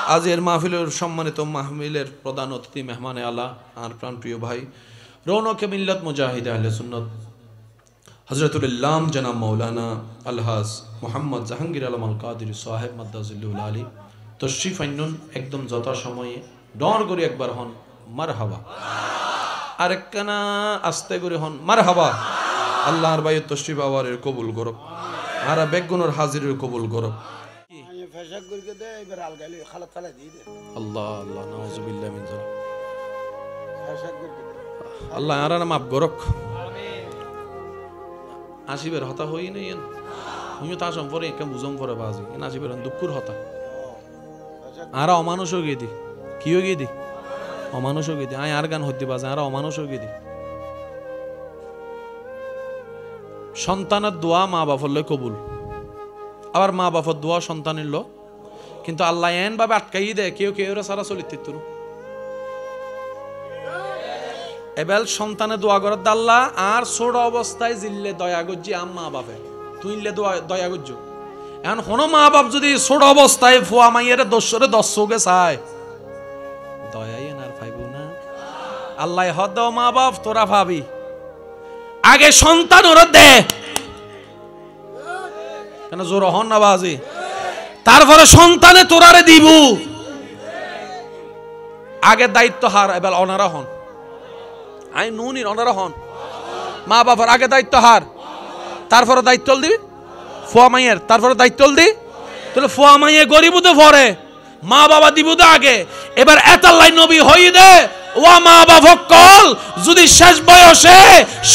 আজের মাহফিলের সম্মানিত মাহফিলের প্রধান অতিথি মেহমানে আলা আর প্রাণপ্রিয় ভাই রৌনকে মিল্লাত মুজাহিদ আহলে সুন্নাত হযরতুল ইল্লাম জনাব মাওলানা আলহাজ মোহাম্মদ জাহাঙ্গীর আলম আল কাদির সাহেব মাদ্দাজিল্লুল আলী তশরিফ আইনুন একদম যথা সময়ে ডর করে একবার হন মারহাবা আরেকখানা আস্তে করে হন মারহাবা আল্লাহর বাইয়ে তশরিফ আওয়ারের কবুল করব আর বেগুনের হাজিরের কবুল করব আল্লাহ আল্লাহ নাউজুবিল্লাহ মিন যালিক আল্লাহ আরা মাফ করক আসিবের হতা হই নাই আমিও তা সম্পর্কে একটা বুঝম পরে বাজি আসিবের দুঃখুর হতা আরা অমানুষ হয়ে গিয়ে দি কি হয়ে গিয়ে দি অমানুষ হয়ে গিয়ে দি আয় আর গান হইতে বাজে আরা অমানুষ হয়ে গিয়ে দি সন্তানের দোয়া মা বাপর লয় কবুল আবার মা বাপর দোয়া সন্তানের লো কিন্তু আল্লাহ এন ভাবে আটকাই দেয় কেউ কেউ সারা চলিত এবেল সন্তানে দোয়া করার দাল্লা আর ছোট অবস্থায় জিল্লে দয়া গজ্জি আম মা বাপে তুইলে দয়া গজ্জ এখন কোনো মা বাপ যদি ছোট অবস্থায় ফুয়া মাইয়ের দর্শরে দর্শকে চায় দয়াই এনার পাইব না আল্লাহ হদ মা বাপ তোরা ভাবি আগে সন্তান ওরা দে কেন জোর হন না বাজি তারপরে সন্তানে তোরারে দিব আগে দায়িত্ব হার এবার অনারা হন আই নুনির অনারা হন মা বাবার আগে দায়িত্ব হার তারপরে দায়িত্ব দিবি ফুয়া মাইয়ের তারপরে দায়িত্ব দি তাহলে ফুয়া মাইয়ে গরিবুতে ভরে মা বাবা দিবুতে আগে এবার এতাল্লাই নবী হই দে ওয়া মা বাবা কল যদি শেষ বয়সে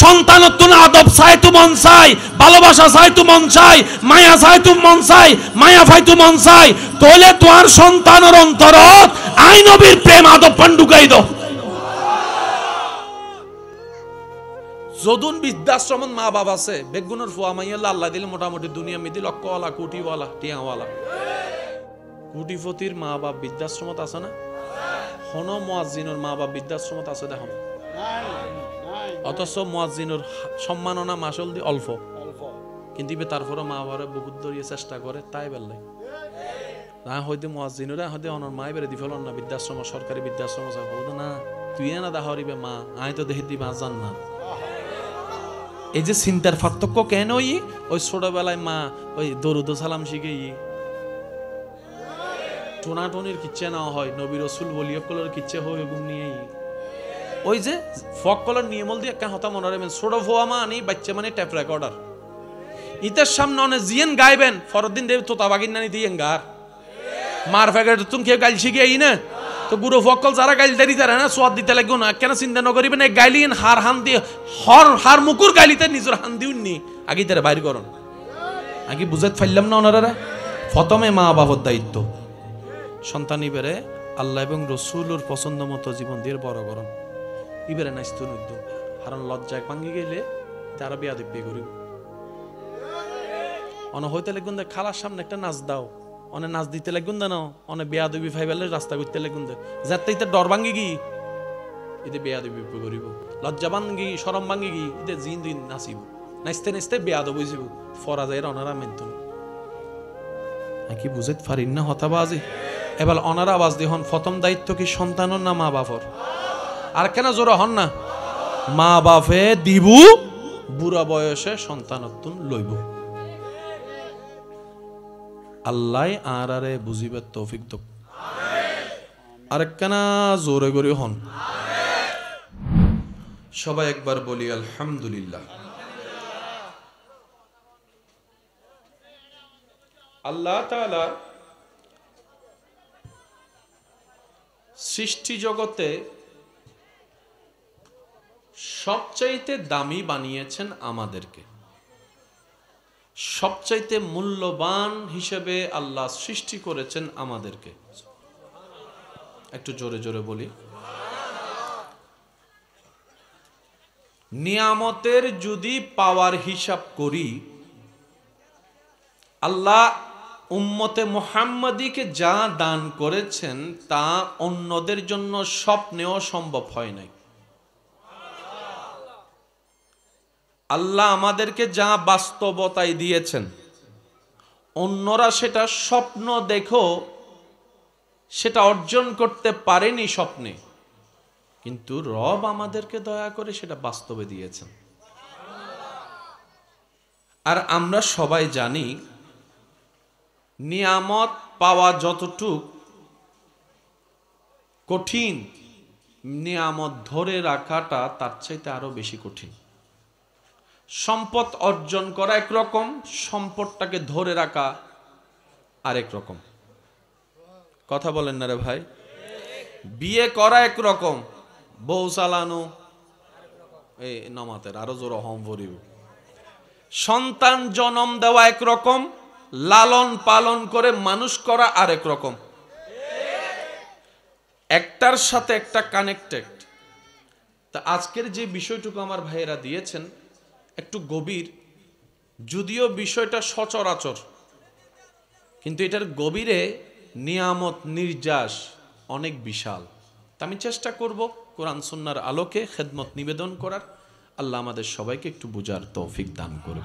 সন্তানত্ব আদব চাই তু মন চাই ভালোবাসা চাই তু মন চাই মায়া চাই তু মন চাই মায়া ফাই তু মন চাই তাহলে তোমার সন্তানের অন্তরত আই নবীর প্রেম আদব পান্ডুকাই দাও যদুন বৃদ্ধাশ্রমত মা বাবা আছে বেগুনের ফুয়া মাইয়া আল্লাহ দিলে মোটামুটি দুনিয়া মিদি লক্ষওয়ালা কোটিওয়ালা টিয়াওয়ালা কোটিপতির মা বাপ বৃদ্ধাশ্রমত আছে না হন মুয়াজ্জিনের মা বাপ বৃদ্ধাশ্রমত আছে দেখো অথচ মুয়াজ্জিনের সম্মাননা মাসল দি অল্প কিন্তু তারপরে মা বাবারে বহুত ধরিয়ে চেষ্টা করে তাই বেললাই না হইতে মুয়াজ্জিনরা হইতে অনর মাই বেরে দি ফেলন না বৃদ্ধাশ্রম সরকারি বৃদ্ধাশ্রম আছে বলতো না তুই না দাহরিবে মা আই তো দেখি দিবা জান না এই যে চিন্তার পার্থক্য কেন ওই ছোটবেলায় মা ওই দরুদ সালাম শিখে টোনাটনির কিচ্ছে না হয় নবী রসুল বলিয়কলের কিচ্ছে হয় গুম নিয়ে ওই যে ফকলের নিয়মল দিয়ে একটা হতা মনে রাখবেন ছোট ফোয়া মা আনি বাচ্চা মানে ট্যাপ রেকর্ডার ইতার সামনে অনেক জিয়েন গাইবেন ফরদিন দেব তোতা বাগিন নানি দিয়ে গার মার ফ্যাকেট তুমি কেউ গাইল শিখে না তো গুরু ফকল যারা গাইল দেরি তারা না সোয়াদ দিতে লাগবে না কেন চিন্তা ন করিবেন গাইলিন হার হান দিয়ে হার মুকুর গাইলিতে নিজের হান দিউন নি আগে তারা বাইর করুন আগে বুঝাতে পারলাম না ওনারা প্রথমে মা বাবার দায়িত্ব সন্তান ইবেরে আল্লাহ এবং রসুলের পছন্দ মতো জীবন দিয়ে বড় করুন ইবেরে নাইস্তুন উদ্যম কারণ লজ্জায় ভাঙ্গি গেলে তারা বিয়া দিব্যি করিব অন হইতে লাগুন দে খালার সামনে একটা নাচ দাও অনে নাচ দিতে লাগুন দে না অনে বিয়া দিবি ফাইবেলে রাস্তা করতে লাগুন দে যাতে ইতে ডর ভাঙ্গি গি ইতে বিয়া দিবি করিব লজ্জা ভাঙ্গি শরম ভাঙ্গি গি ইতে জিন দিন নাচিব নাচতে নাচতে বিয়া দেব বুঝিব ফরা যায় অনারা মেনতুন কি বুঝাইতে পারিন না হতাবাজি এবার অনারা আওয়াজ দি হন প্রথম দায়িত্ব কি সন্তানর না মা বাপর আর কেন জোরা হন না মা বাপে দিবু বুড়া বয়সে সন্তানত্বন লইব আল্লাহ আরে বুঝিবার তৌফিক দক আরেকখানা জোরে গড়ি হন সবাই একবার বলি আলহামদুলিল্লাহ আল্লাহ তাআলা সৃষ্টি জগতে সবচাইতে দামি বানিয়েছেন আমাদেরকে সবচাইতে মূল্যবান হিসেবে আল্লাহ সৃষ্টি করেছেন আমাদেরকে একটু জোরে জোরে বলি নিয়ামতের যদি পাওয়ার হিসাব করি আল্লাহ উম্মতে মুহাম্মাদীকে যা দান করেছেন তা অন্যদের জন্য স্বপ্নেও সম্ভব হয় নাই আল্লাহ আমাদেরকে যা বাস্তবতায় দিয়েছেন অন্যরা সেটা স্বপ্ন দেখো সেটা অর্জন করতে পারেনি স্বপ্নে, কিন্তু রব আমাদেরকে দয়া করে সেটা বাস্তবে দিয়েছেন। আর আমরা সবাই জানি নিয়ামত পাওয়া যতটুক কঠিন, নিয়ামত ধরে রাখাটা তার চাইতে আরো বেশি কঠিন। সম্পদ অর্জন করা একরকম, সম্পদটাকে ধরে রাখা আরেক রকম। কথা বলেন না রে ভাই? বিয়ে করা একরকম, বউ চালানো এই নমাতের আরো জোর হম ভরিব। সন্তান জন্ম দেওয়া একরকম, লালন পালন করে মানুষ করা আরেক রকম। একটার সাথে একটা কানেক্টেড। তা আজকের যে বিষয়টুকু আমার ভাইয়েরা দিয়েছেন একটু গভীর, যদিও বিষয়টা সচরাচর, কিন্তু এটার গভীরে নিয়ামত নির্যাস অনেক বিশাল। তা আমি চেষ্টা করব কোরআন সুন্নাহর আলোকে খেদমত নিবেদন করার। আল্লাহ আমাদের সবাইকে একটু বুঝার তৌফিক দান করুন।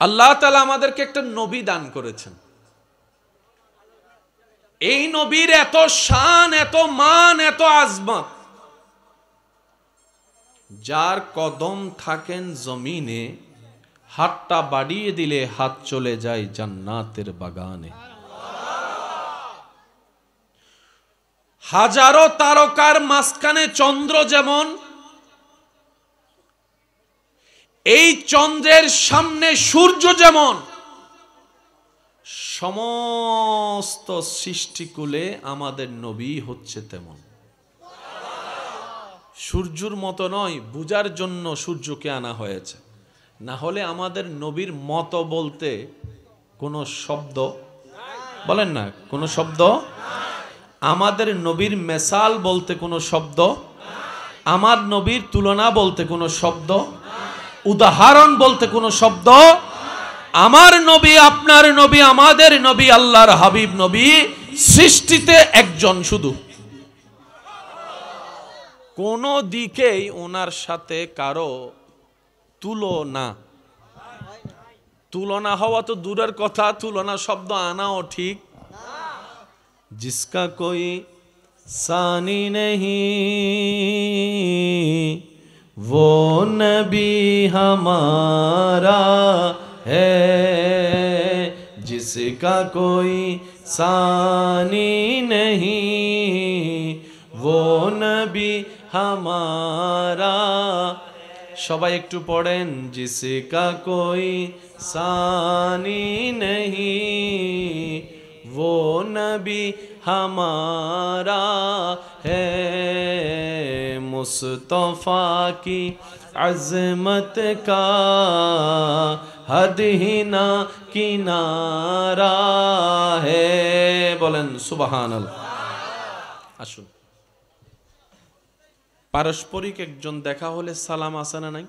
আল্লাহ তাআলা আমাদেরকে একটা নবী দান করেছেন। এই নবীর এত শান, এত মান, এত আজমত, যার কদম থাকেন জমিনে, হাতটা বাড়িয়ে দিলে হাত চলে যায় জান্নাতের বাগানে। হাজারো তারকার মাঝখানে চন্দ্র যেমন, এই চন্দ্রের সামনে সূর্য যেমন, সমস্ত সৃষ্টিকুলে আমাদের নবী হচ্ছে তেমন। সূর্যের মতো নয়, বুঝার জন্য সূর্যকে আনা হয়েছে, না হলে আমাদের নবীর মতো বলতে কোনো শব্দ, বলেন না কোনো শব্দ, আমাদের নবীর মেসাল বলতে কোনো শব্দ, আমার নবীর তুলনা বলতে কোনো শব্দ, উদাহরণ বলতে কোনো শব্দ, আমার নবী, আপনার নবী, আমাদের নবী, আল্লাহর হাবিব নবী সৃষ্টিতে একজন শুধু। কোন দিকেই ওনার সাথে কারো তুলনা, তুলনা হওয়া তো দূরের কথা, তুলনা শব্দ আনাও ঠিক। जिसका कोई सानी नहीं वो नबी हमारा है, जिसका कोई सानी नहीं वो नबी हमारा। সবাই একটু পড়েন, जिसका कोई सानी नहीं वो नबी हमारा है, मुस्तफा की अज़मत का हद ही ना किनारा है। बोलें सुबहानाल्लाह। আসুন, পারস্পরিক একজন দেখা হলে সালাম আছে না নাই?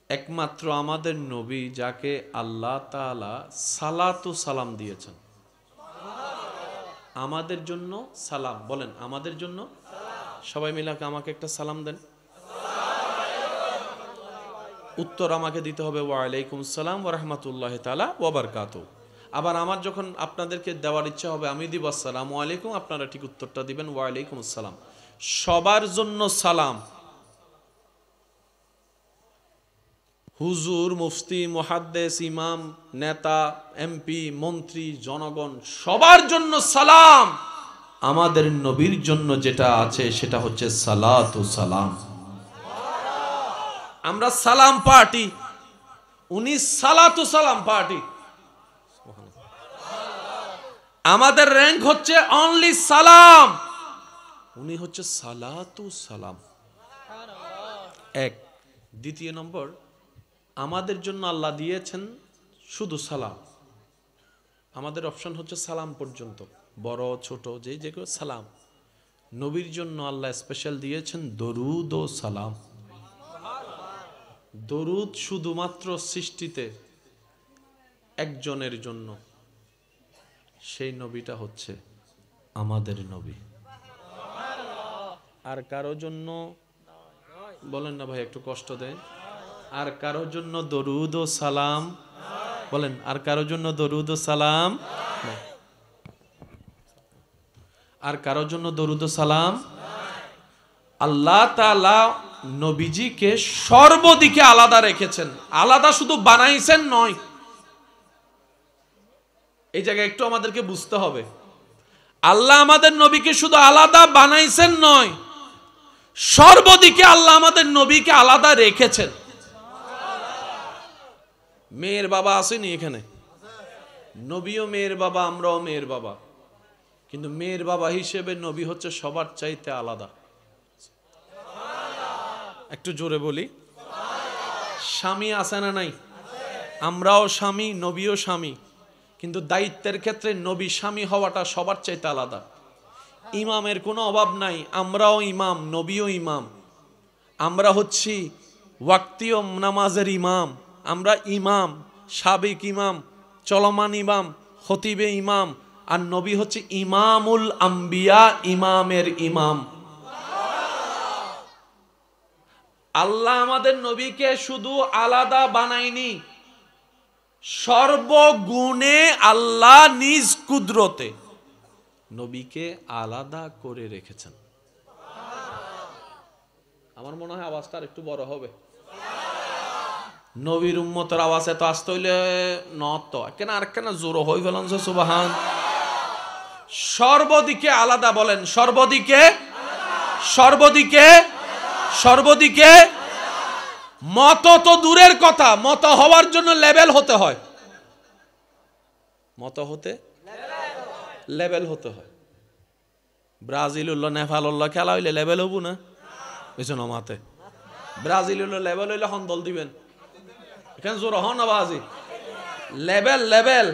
একমাত্র আমাদের নবী যাকে আল্লাহ তাআলা সালাতু সালাম দিয়েছেন, আমাদের জন্য সালাম। বলেন আমাদের জন্য। সবাই মিলে আমাকে একটা সালাম দেন। উত্তর আমাকে দিতে হবে ওয়া আলাইকুম সালাম ওয়া রাহমাতুল্লাহি তাআলা ওয়া বারাকাতুহু। আবার আমার যখন আপনাদেরকে দেওয়ার ইচ্ছা হবে আমি দিব আসসালামু আলাইকুম, আপনারা ঠিক উত্তরটা দিবেন ওয়া আলাইকুম আসসালাম। সবার জন্য সালাম। হুজুর, মুফতি, মুহাদ্দিস, ইমাম, নেতা, এমপি, মন্ত্রী, জনগণ সবার জন্য সালাম। আমাদের নবীর জন্য যেটা আছে সেটা হচ্ছে সালাতু সালাম। আমরা সালাম পার্টি, উনি সালাতু সালাম পার্টি। আমাদের র্যাঙ্ক হচ্ছে অনলি সালাম, উনি হচ্ছে সালাতু সালাম। এক। দ্বিতীয় নম্বর, আমাদের জন্য আল্লাহ দিয়েছেন শুধু সালাম। আমাদের অপশন হচ্ছে সালাম পর্যন্ত, বড় ছোট যে যেগুলো সালাম। নবীর জন্য আল্লাহ স্পেশাল দিয়েছেন দরুদ ও সালাম। দরুদ শুধুমাত্র সৃষ্টিতে একজনের জন্য, সেই নবীটা হচ্ছে আমাদের নবী। আর কারো জন্য বলেন না ভাই, একটু কষ্ট দেয়। আর কারোর জন্য দরুদ ও সালাম বলেন আর কারোর জন্য দরুদ ও সালাম নাই? আর কারোর জন্য দরুদ ও সালাম? আল্লাহ তাআলা নবীজিকে সর্বদিকে আলাদা রেখেছেন, আলাদা শুধু বানাইছেন নয়। এই জায়গায় একটু আমাদেরকে বুঝতে হবে, আল্লাহ আমাদের নবীকে শুধু আলাদা বানাইছেন নয়, সর্বদিকে আল্লাহ আমাদের নবীকে আলাদা রেখেছেন। মেয়ের বাবা আসেনি এখানে, নবীও মেয়ের বাবা, আমরাও মেয়ের বাবা, কিন্তু মেয়ের বাবা হিসেবে নবী হচ্ছে সবার চাইতে আলাদা। একটু জোরে বলি, স্বামী আছে না নাই? আমরাও স্বামী, নবীও স্বামী, কিন্তু দায়িত্বের ক্ষেত্রে নবী স্বামী হওয়াটা সবার চাইতে আলাদা। ইমামের কোনো অভাব নাই, আমরাও ইমাম, নবীও ইমাম। আমরা হচ্ছি ওয়াক্তীয় নামাজের ইমাম, আমরা ইমাম, সাবেক ইমাম, চলমান ইমাম, খতিবে ইমাম, আর নবী হচ্ছে ইমামুল আম্বিয়া, ইমামের ইমাম। আল্লাহ আমাদের নবীকে শুধু আলাদা বানায়নি, সর্বগুণে আল্লাহ নিজ কুদরতে নবীকে আলাদা করে রেখেছেন। আমার মনে হয় আওয়াজটা একটু বড় হবে। নবীর উম্মতের আওয়াজ এত আসতে হইলে নত কেন আর কেন জোর হয়ে গেলাম সুবহান। সর্বদিকে আলাদা, বলেন সর্বদিকে, সর্বদিকে, সর্বদিকে। মত তো দূরের কথা, মত হওয়ার জন্য লেভেল হতে হয়, মত হতে লেভেল হতে হয়। ব্রাজিল উল্লো নেপাল উল্লো খেলা হইলে লেভেল হবো না, বুঝছো না? মাতে ব্রাজিল উল্লো লেভেল হইলে হন দল দিবেন, এখানে জোর হন না বাজি, লেভেল লেভেল।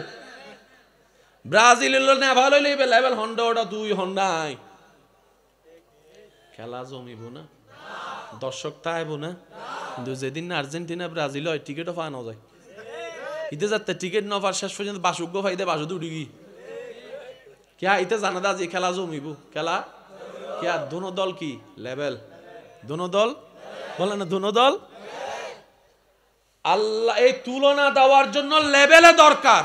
ব্রাজিল উল্লো নেপাল হইলে লেভেল হন্ডা, ওটা দুই হন্ডাই খেলা জমিব না, দর্শক তাইব না। কিন্তু যেদিন না আর্জেন্টিনা ব্রাজিল হয় টিকিটও পাওয়া যায়, ইতে যাতে টিকিট ন পার শেষ পর্যন্ত বাসুজ্ঞ ফাইদে বাসুদ উঠি গি क्या इते जाना दा जे खेला जमिबो खेला क्या दोनों दल की लेवल, दोनों दल बोले ना दोनों दल। আল্লাহ এই তুলনা দেওয়ার জন্য লেভেলে দরকার।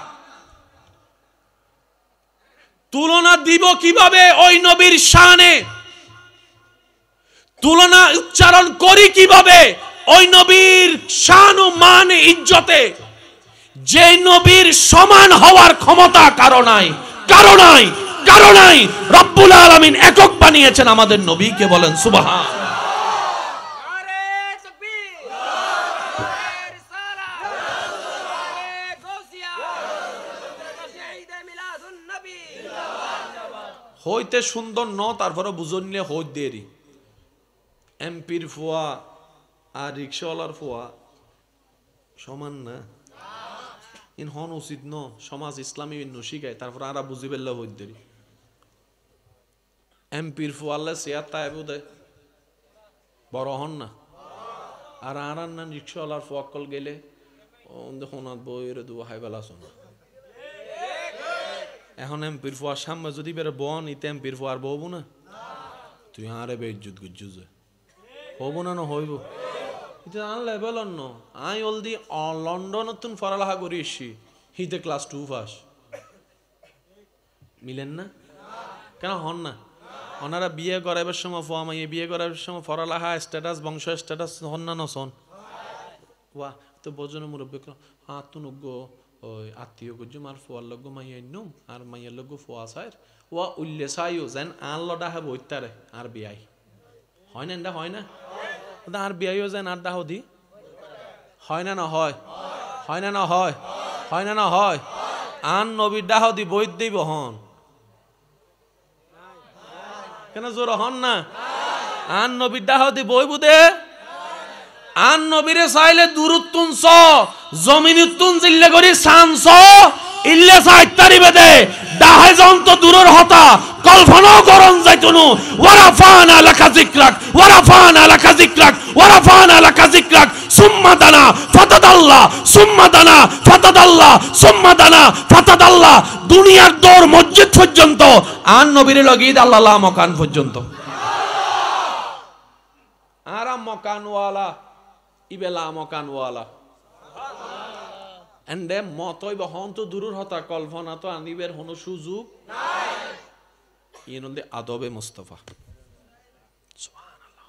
তুলনা দিব কিভাবে? ওই নবীর শানে। তুলনা উচ্চারণ করি কিভাবে? ওই নবীর শান ও মান ইজ্জতে। যে নবীর সমান হওয়ার ক্ষমতা কারো নাই, কারো নাই, কারো নাই। রব্বুল আলামিন একক বানিয়েছেন আমাদের নবীকে, বলেন সুবহান। হইতে সুন্দর ন, তারপরে বুঝন নিলে হইত দেরি। এমপির ফুয়া আর রিক্সাওয়ালার ফুয়া সমান না, ইন হন উচিত ন। সমাজ ইসলামী শিখায়, তারপর আরা বুঝি পেলে হইত দেরি। এমপির ফুয়াল্লা চেয়ার তাই বোধ বড় হন না, আর আর না রিক্সাওয়ালার ফুয়াকল গেলে শোনাত বইরে দু হাই বেলা শোনা। এখন এমপির ফুয়ার সামনে যদি বেরো বন, ইতে এমপির ফুয়ার বহবো না, তুই আরে বেজ্জুত গুজ্জুজ হবো না, হইব। এটা আনলে বেলন ন। আই অলদি লন্ডন তুন পড়ালেখা করি এসছি, হিতে ক্লাস 2 পাস। মিলেন না কেন? হন না। ওনারা বিয়ে করাইবার সময় ফুয়া মাইয়ে বিয়ে করাইবার সময় পড়ালেখা স্ট্যাটাস, বংশ স্ট্যাটাস হন না নসন। ওয়া তো বোঝনো মুরব্বী হা তুনুগ্য ওই আত্মীয় গুজুম আর ফুয়ার লগ্য মাইয়া নুম আর মাইয়ার লগ্য ফুয়া সাইর ওয়া উল্লে সাইও যেন আন লডা হ্যাঁ বইতারে আর বিয়াই হয় না, এটা হয় না। আর বিয়াইও যেন আর দাহ দি হয় না, না হয়, হয় না, না হয়, হয় না, না হয়। আন নবীর দাহ দি বই দিব হন কেন? জোর হন না। আন নবীর দাহ দি বই বুদে। আন নবীরে চাইলে দূরত্তুন স জমিনুত্তুন জিল্লে করি সানস ইল্লে সাইতারি বেদে দাহে যন্ত দূরের হতা কল্পনাও করন যাইতুনু। ওয়ারাফানা লাকা যিকরাক, ওয়ারাফানা লাকা যিকরাক, ওয়ারাফানা লাকা যিকরাক। সুম্মা দানা ফাতাদাল্লাহ, সুম্মা দানা ফাতাদাল্লাহ, সুম্মা দানা ফাতাদাল্লাহ। দুনিয়ার দৌড় মসজিদ পর্যন্ত, আন নবীর লগিদ আল্লাহ মকান পর্যন্ত। আরাম মকানওয়ালা ইবেলা মকানওয়ালা। এন্ডে মতই বহন তো দূরের হতা কল্পনা তো আনিবের কোনো সুযোগ নাই ইনন্দে আদবে মুস্তাফা সুবহানাল্লাহ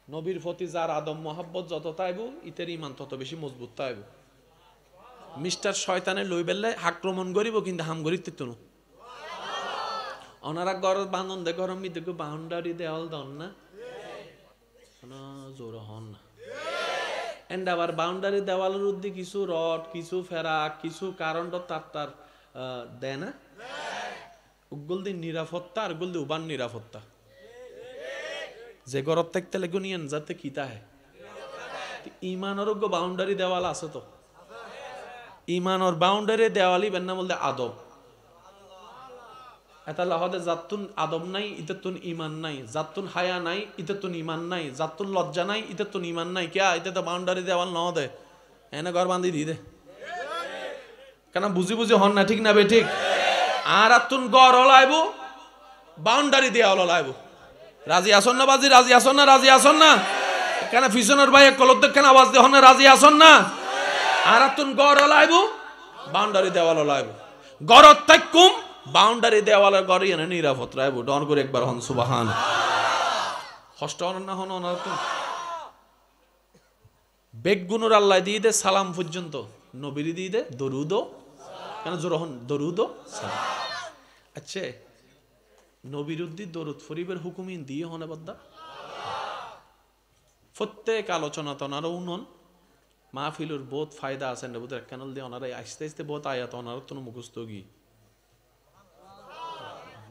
নবীর প্রতি যার আদব মহব্বত যত তাইবো ইতের ইমান তত বেশি মজবুত তাইবো মিস্টার শয়তানে লই বেললে আক্রমণ করিব কিন্তু হাম করিতে তো ওনারা ঘর বান্ধন দে গরম দেখো বাউন্ডারি দেওয়াল দন না জোর হন না এন্ড আবার বাউন্ডারি দেওয়ালের উদ্দি কিছু রড কিছু ফেরা কিছু কারণ তার দেয় না উগুল দিন নিরাপত্তা আর গুল দি উবান নিরাপত্তা যে গরব থাকতে লেগে নিয়েন যাতে কিতা হয় ইমানের বাউন্ডারি দেওয়াল আছে তো ইমানের বাউন্ডারি দেওয়ালি বেন্না বলতে আদব এটা লাহদে জাতুন আদব নাই ইতাতুন ইমান নাই জাতুন হায়া নাই ইতাতুন ইমান নাই জাতুন লজ্জা নাই ইতাতুন ইমান নাই কিয়া এটা তো বাউন্ডারি দেওয়াল ন দে এনে ঘর বান্ধি দি দে কেন বুঝি বুঝি হন না ঠিক না বে ঠিক আর তুন গড় হলাইব বাউন্ডারি দেওয়াল হলাইব রাজি আসন না বাজি রাজি আসন না রাজি আসন না কেন ফিশনের ভাই কলদ কেন আওয়াজ দে হন রাজি আসন না আর তুন গড় হলাইব বাউন্ডারি দেওয়াল হলাইব গড় তাকুম বাউন্ডারি দেওয়ালের গড় এনে নিরাপদ রাইব ডন করে একবার হন সুবহান কষ্ট হন না হন না তো বেগুনুর আল্লাহ দিয়ে দে সালাম পর্যন্ত নবীর দিয়ে দে দরুদ কেন জোর হন দরুদ সালাম আচ্ছা নবীর উদ্দি দরুদ ফরিবের হুকুমিন দিয়ে হনে বদ্দা প্রত্যেক আলোচনা তো ওনারা উনন মাহফিলুর বহুত ফায়দা আছে বুঝে কেন দিয়ে ওনারা আস্তে আস্তে বহুত আয়াত ওনারা তো মুখস্থ গিয়ে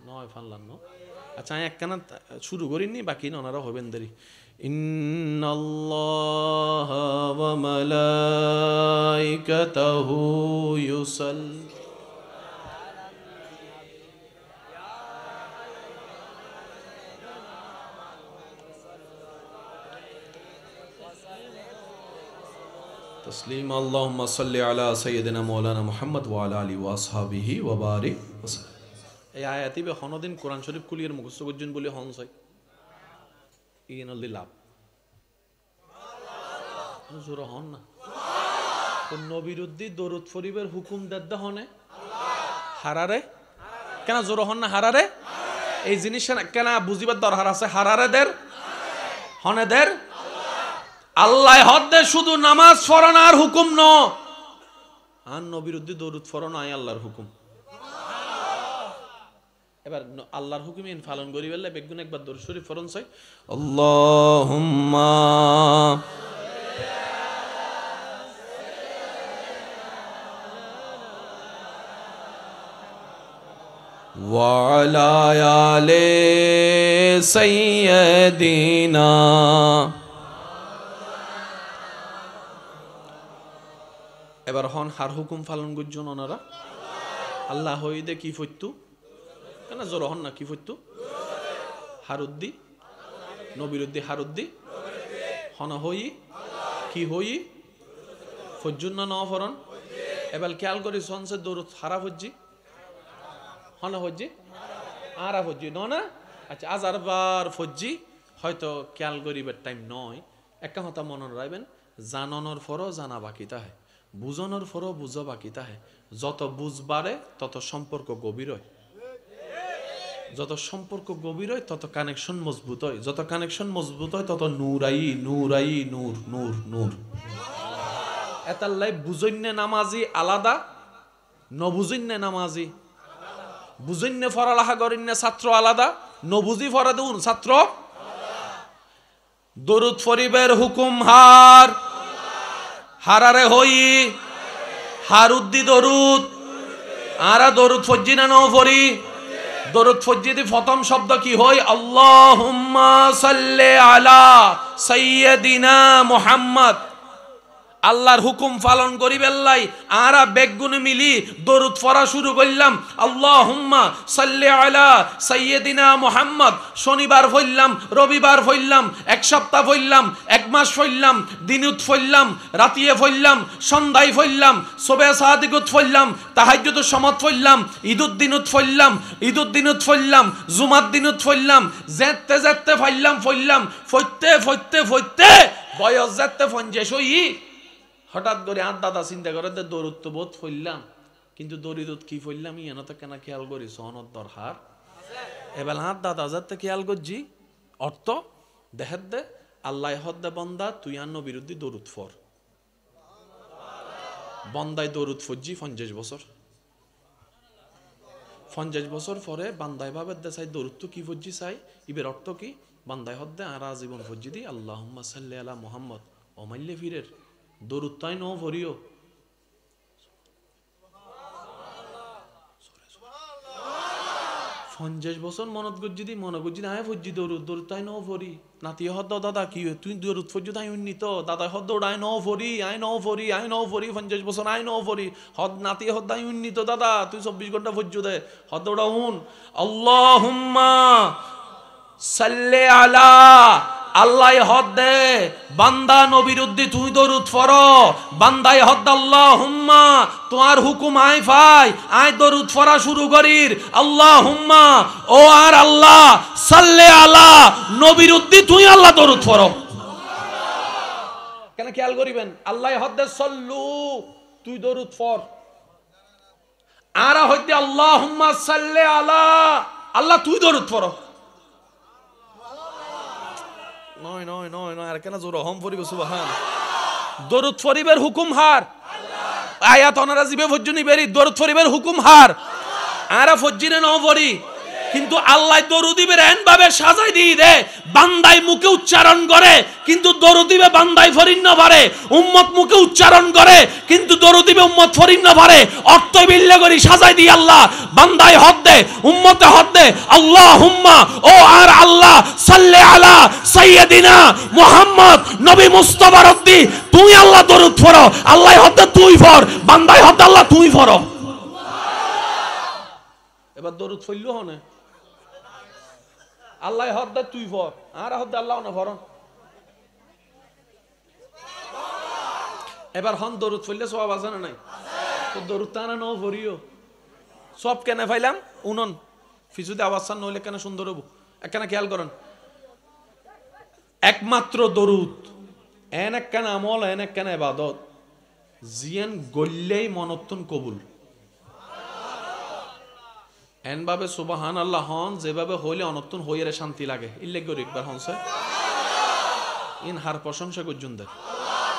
নয় ফানলাম ন আচ্ছা আমি একখানা শুরু করিনি বাকি ওনারা হবেন দেরি ইন্নাল্লাহা ওয়া মালাইকাতাহু ইউসাল্লি تسليما اللهم صل على سيدنا مولانا محمد وعلى آله وأصحابه وبارك وسلم এই আয়াতি বে হনদিন কোরআন শরীফ কুলিয়ের মুখস্থ করছেন বলে হনস হয় ইনল লাভ জোর হন না কোন নবীর উদ্দি দরুদ ফরিবের হুকুম দেদ্দা হনে হারারে কেন জোর হন না হারারে এই জিনিস কেন বুঝিবার দরকার আছে হারারে দের হনে দের আল্লাহ হদ্দে শুধু নামাজ পড়ানোর হুকুম ন আর নবীর উদ্দি দরুদ পড়ানো আয় আল্লাহর হুকুম এবার আল্লাহর হুকুম ইন পালন করি বললে বেগুন একবার দরুদ শরীফ পড়ন চাই আল্লাহুম্মা ওয়া আলা আলি সাইয়্যিদিনা এবার হন হার হুকুম পালন করছেন ওনারা আল্লাহ হইদে কি ফইতু কেন জোর হন না কি ফইতু হারুদ্দি নবীরুদ্দি হারুদ্দি হন হই কি হই ফজ্জুন না ফরন এবার খেয়াল করি সনসে দরুদ হারা ফজ্জি হন ফজ্জি আরা ফজ্জি না আচ্ছা আজার বার ফজ্জি হয়তো খেয়াল করিবার টাইম নয় একটা কথা মনে রাখবেন জানানোর পরও জানা বাকি তাহে বুঝানোর পরও বুঝা বাকি তাহে যত বুঝবারে তত সম্পর্ক গভীর হয় যত সম্পর্ক গভীর হয় তত কানেকশন মজবুত হয় যত কানেকশন মজবুত হয় তত নূরাই নূরাই নূর নূর নূর এতাল্লাই বুঝন্নে নামাজি আলাদা নবুঝন্নে নামাজি বুঝন্নে ফরালাহা করিন্নে ছাত্র আলাদা নবুজি ফরা দেউন ছাত্র দরুদ ফরিবের হুকুম হার হারারে হই হারুদ্দি দরুদ আরা দরুদ ফজ্জি না নও ফরি দরুদ ফজ্জি দি প্রথম শব্দ কি হই আল্লাহুম্মা সাল্লি আলা সাইয়্যিদিনা মুহাম্মদ আল্লাহর হুকুম পালন করি বেল্লাই আরা বেগুন মিলি দরুদ পড়া শুরু করলাম আল্লাহুম্মা সাল্লি আলা সাইয়্যিদিনা মুহাম্মদ শনিবার পড়লাম রবিবার পড়লাম এক সপ্তাহ পড়লাম এক মাস পড়লাম দিনুত পড়লাম রাতিয়ে পড়লাম সন্ধ্যায় পড়লাম সুবে সাদিকুত পড়লাম তাহাজ্জুদ সমত পড়লাম ঈদুদ দিনুত পড়লাম ঈদুদ দিনুত পড়লাম জুমাত দিনুত পড়লাম যেতে যেতে পড়লাম ফইতে ফইতে ফইতে বয়স যেতে ফঞ্জে সই হঠাৎ করে আর দাদা চিন্তা করে দরুদ তো বোধ ফইলাম, কিন্তু দরিদত কি ফইলাম ইয়েন তো কেন খেয়াল করি সনদ দরকার। এবার হাত দাদা যাতে খেয়াল করছি অর্থ দেখাত দে আল্লাহ হদ্দে বন্দা তুই আর বিরুদ্ধে দরুদ ফর বন্দায় দরুদ ফজ্জি 50 বছর 50 বছর পরে বান্দায় ভাবে দে চাই দরুদ তো কি ফজ্জি চাই ইবের অর্থ কি বান্দায় হদ্দে আর আজীবন ফজ্জি দি আল্লাহুম্মা সাল্লি আলা মুহাম্মদ অমাল্যে ফিরের দরুদ তাই ন ভরিও 50 বছর মনত গজ্জি দি মনে গজ্জি আয় ফজ্জি দরুদ দরুদ তাই ন ভরি নাতি হদ্দ দাদা কি তুই দরুদ ফজ্জি তাই উন্নীত দাদা হদ্দ আয় ন ভরি আয় ন ভরি আয় ন ভরি 50 বছর আয় ন ভরি হদ নাতি হদ্দ আয় উন্নীত দাদা তুই 24 ঘন্টা ফজ্জু দে হদ্দটা হুন আল্লাহুম্মা সাল্লি আলা আল্লাহ হদ্দে বান্দা নবীর উদ্দি তুই দরুদ ফরো বান্দায় হদ্দ আল্লাহুম্মা তোমার হুকুম আয় ফাই আয় দরুদ ফরা শুরু করির আল্লাহুম্মা ও আর আল্লাহ সাল্লি আলা নবীর উদ্দি তুই আল্লাহ দরুদ ফরো কেন খেয়াল করিবেন আল্লাহ হদ্দে সল্লু তুই দরুদ ফর আর হইতে আল্লাহুম্মা সাল্লি আলা আল্লাহ তুই দরুদ ফরো নয় নয় নয় নয় আর কেন জোর হম ফরিব সুবহান দরুদ ফরিবের হুকুম হার আয়াত অনারা জিবে ফজ্জুনি বেরি দরুদ ফরিবের হুকুম হার আরা ফজ্জিনে ন ফরি কিন্তু আল্লাহ দরুদিবের এন ভাবে সাজাই দিয়ে দে বান্দাই মুখে উচ্চারণ করে কিন্তু দরুদিবে বান্দাই ফরিন না পারে উম্মত মুখে উচ্চারণ করে কিন্তু দরুদিবে উম্মত ফরিন না পারে অর্থ বিল্লে করি সাজাই দি আল্লাহ বান্দাই হদ দে উম্মতে হদ দে আল্লাহুম্মা ও আর আল্লাহ সাল্লি আলা সাইয়্যিদিনা মুহাম্মদ নবী মুস্তাফা রদ্দি তুই আল্লাহ দরুদ ফরো আল্লাহ হদ দে তুই ফর বান্দাই হদ আল্লাহ তুই ফরো এবার দরুদ ফইলো হনে আল্লাহ হদ দে তুই ফর আর হদ আল্লাহ না ফরন এবার হন দরুদ ফইলে সওয়াব আছে না নাই তো দরুদ তানা ন ভরিও সব কেন ফাইলাম উনন ফিজুদে আওয়াজ সান নইলে কেন সুন্দর হবো একখানা খেয়াল করেন একমাত্র দরুদ এন একখানা আমল এন একখানা ইবাদত জিয়ান গল্লেই মনত্তন কবুল এন ভাবে সুবহান আল্লাহ হন যেভাবে হইলে অনত্তন হইয়ারে শান্তি লাগে ইল্লে গরি একবার হনছে ইন হার প্রশংসা করজুন দে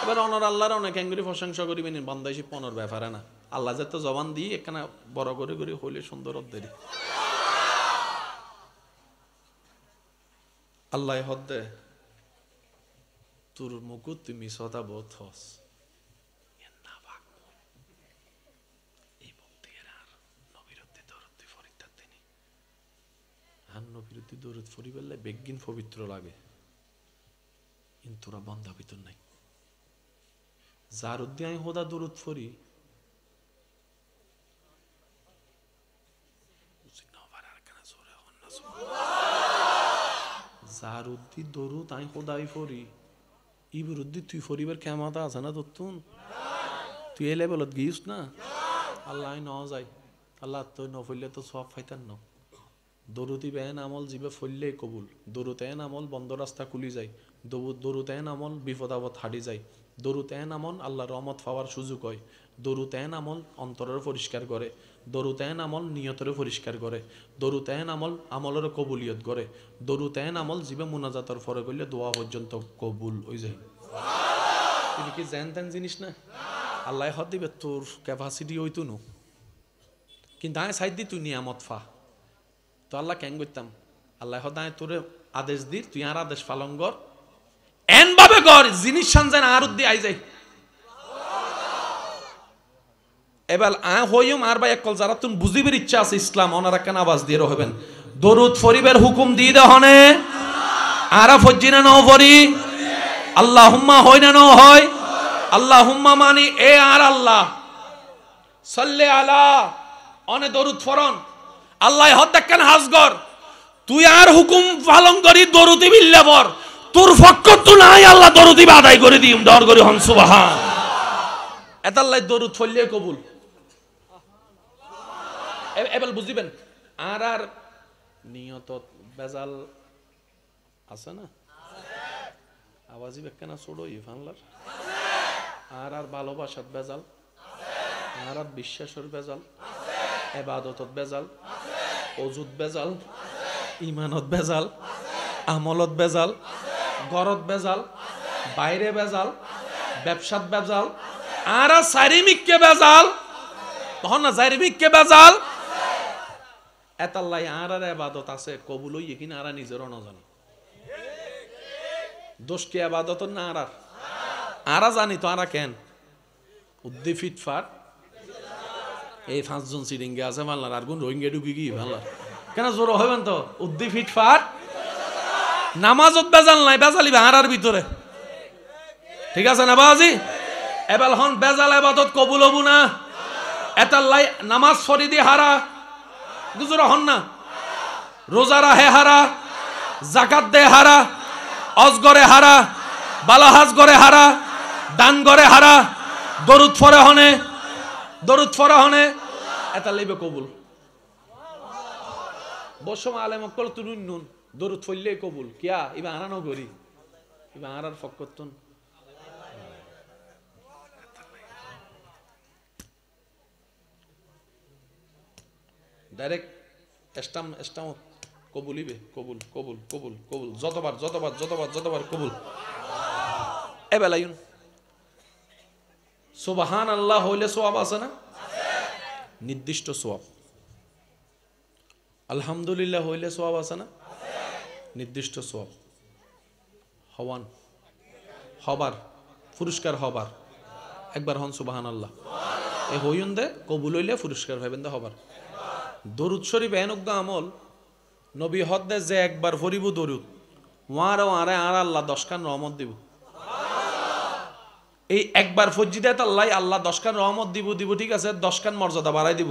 এবার অনর আল্লাহর অনেক এঙ্গুরি প্রশংসা করিবেন বান্দাইছি পনের ব্যাপারে না আল্লাহ যে তো জবান দিয়ে একখানা বড় করে করে হইলে সুন্দর দেরি আল্লাহ হদ্দে তোর মুকুট তুমি সদা বোধ হস বিরুদ্ধে দরুদ ফরি বললে বেগিন পবিত্র লাগে কিন্তু ওরা বন্ধা ভিতর নাই যার উদ্দি আমি হোদা দরুদ ফরি যার উদ্দি দরুদ আমি হোদাই ফরি ই বিরুদ্ধে তুই ফরিবার ক্ষমতা আছে না তোর তুই এ লেভেলত গিয়েছ না আল্লাহ ন যাই আল্লাহ তো ন ফইলে তো সব ফাইতার ন দরুদি বেন আমল জিবে ফললে কবুল দরুদ এন আমল বন্ধ রাস্তা খুলি যায় দরুদ এন আমল বিপদ আপদ হাঁটি যায় দরুদ এন আমল আল্লাহ রহমত পাওয়ার সুযোগ হয় দরুদ এন আমল অন্তরের পরিষ্কার করে দরুদ এন আমল নিয়তের পরিষ্কার করে দরুদ এন আমল আমলের কবুলিয়ত করে দরুদ এন আমল জিবে মুনাজাতর ফরে করলে দোয়া পর্যন্ত কবুল হয়ে যায় তুমি কি জেন তেন জিনিস না আল্লাহ হদ দিবে তোর ক্যাপাসিটি হইতো নো কিন্তু আয় সাইড দি তুই নিয়ামত ফা তো আল্লাহ কেন করতাম আল্লাহ হদায় তোরে আদেশ দির তুই আর আদেশ পালন কর এন ভাবে কর জিনিস সানজান আর উদ্দি আই যাই এবার হইম আর ভাই একল যারা তুমি বুঝিবের ইচ্ছা আছে ইসলাম ওনারা কেন আওয়াজ দিয়ে রহবেন দরুদ ফরিবের হুকুম দিয়ে দে হনে আরা ফজ্জিনা ন ফরি আল্লাহুম্মা হয় না ন হয় আল্লাহুম্মা মানি এ আর আল্লাহ সাল্লি আলা অনে দরুদ ফরন আল্লাহ হদ্দাক্কান হাজগর তুই আর হুকুম পালন করি দরুদি বিল্লে পর তোর পক্ষ তো নাই আল্লাহ দরুদি আদায় করে দিম দর করি হন সুবহান এত আল্লাহ দরুদ ফললে কবুল এবার বুঝিবেন আর আর নিয়ত বেজাল আছে না আওয়াজি বেকানা ছোড়ো ইফানলার আর ভালোবাসাত বেজাল, আর বিশ্বাসের বেজাল, ইবাদতত বেজাল, অজুত বেজাল, ইমানত বেজাল, আমলত বেজাল, ঘরত বেজাল, বাইরে বেজাল, ব্যবসাত বেজাল, আর চারিমিককে বেজাল, তখন না চারিমিককে বেজাল। এতাল্লাই আর ইবাদত আছে কবুল হইয়ে কিনা আর নিজেরও না জানি। দোষ কি ইবাদত না আর জানি তো আর কেন উদ্দি ফিটফাট এই 5 জন সিরিঙ্গে আছে ভাল্লার আর গুণ রোহিঙ্গা ঢুকি কি ভাল্লার কেন জোর হইবেন তো উদ্দি ফিটফাট নামাজত বেজাল নাই বেজালিবে আর ভিতরে ঠিক আছে না বাজি এবার হন বেজাল ইবাদত কবুল হবো না এতাল্লাই নামাজ ফরিদি হারা গুজরা হন না রোজা রাহে হারা যাকাত দে হারা হজ করে হারা বালাহাজ করে হারা দান করে হারা দরুদ ফরে হনে এটা লইবে কবুল বসম আলেম কল তুনুন নুন দরুদ ফইলে কবুল কিয়া ইবা আনানো করি ইবা আনার ফকতন ডাইরেক্ট এস্টাম কবুলিবে কবুল যতবার কবুল এবেলায়ুন সুবহানাল্লাহ হইলে সওয়াব আছে না নির্দিষ্ট সওয়াব আলহামদুলিল্লাহ হইলে সওয়াব আছে না নির্দিষ্ট সওয়াব হবার পুরস্কার হবার একবার হন সুবহানাল্লাহ এ হইউন দে কবুল হইলে পুরস্কার পাইবেন দে হবার দরুদ শরীফ এনক আমল নবী হদ্দে যে একবার ফরিব দরুদ ওয়ারে আর আল্লাহ 10 খান রহমত দিব এই একবার ফজিদাত আল্লাহ 10 খান রহমত দিব ঠিক আছে 10 খান মর্যাদা বাড়াই দিব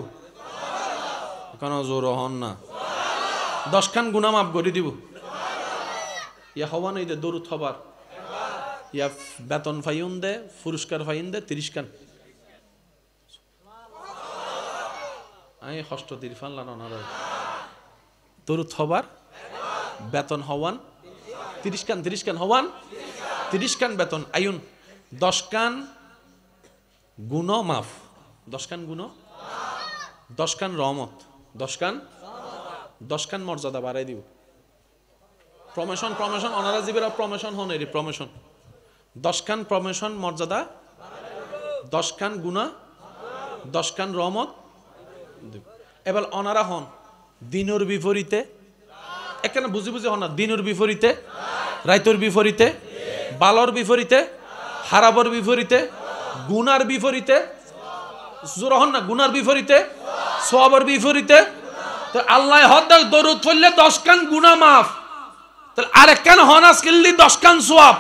কেন জোর হন না 10 খান গুনাহ মাফ করে দিব ইয়া হওয়া নাই দে দরুদ হবার ইয়া বেতন ফাইউন দে পুরস্কার ফাইন দে 30 খান আই হস্ত তিরফান লানার দরুদ হবার বেতন হওয়ান 30 খান হওয়ান 30 খান বেতন আইন 10 খান গুণ মাফ 10 খান গুণ 10 খান রহমত 10 খান মর্যাদা বাড়াই দিব প্রমোশন অনারা জীবের প্রমোশন হন এর প্রমোশন 10 খান প্রমোশন মর্যাদা 10 খান গুণ 10 খান রহমত এবার অনারা হন দিনের বিপরীতে এখানে বুঝি হন না দিনের বিপরীতে রাইতর বিপরীতে বালর বিপরীতে হারাবর বিপরীতে গুনার বিপরীতে জোর হন না গুনার বিপরীতে সওয়াবের বিপরীতে তো আল্লাহ হদ দরুদ পড়লে 10 খান গুনাহ মাফ তাহলে আরেক কান হন আজকেলি 10 খান সওয়াব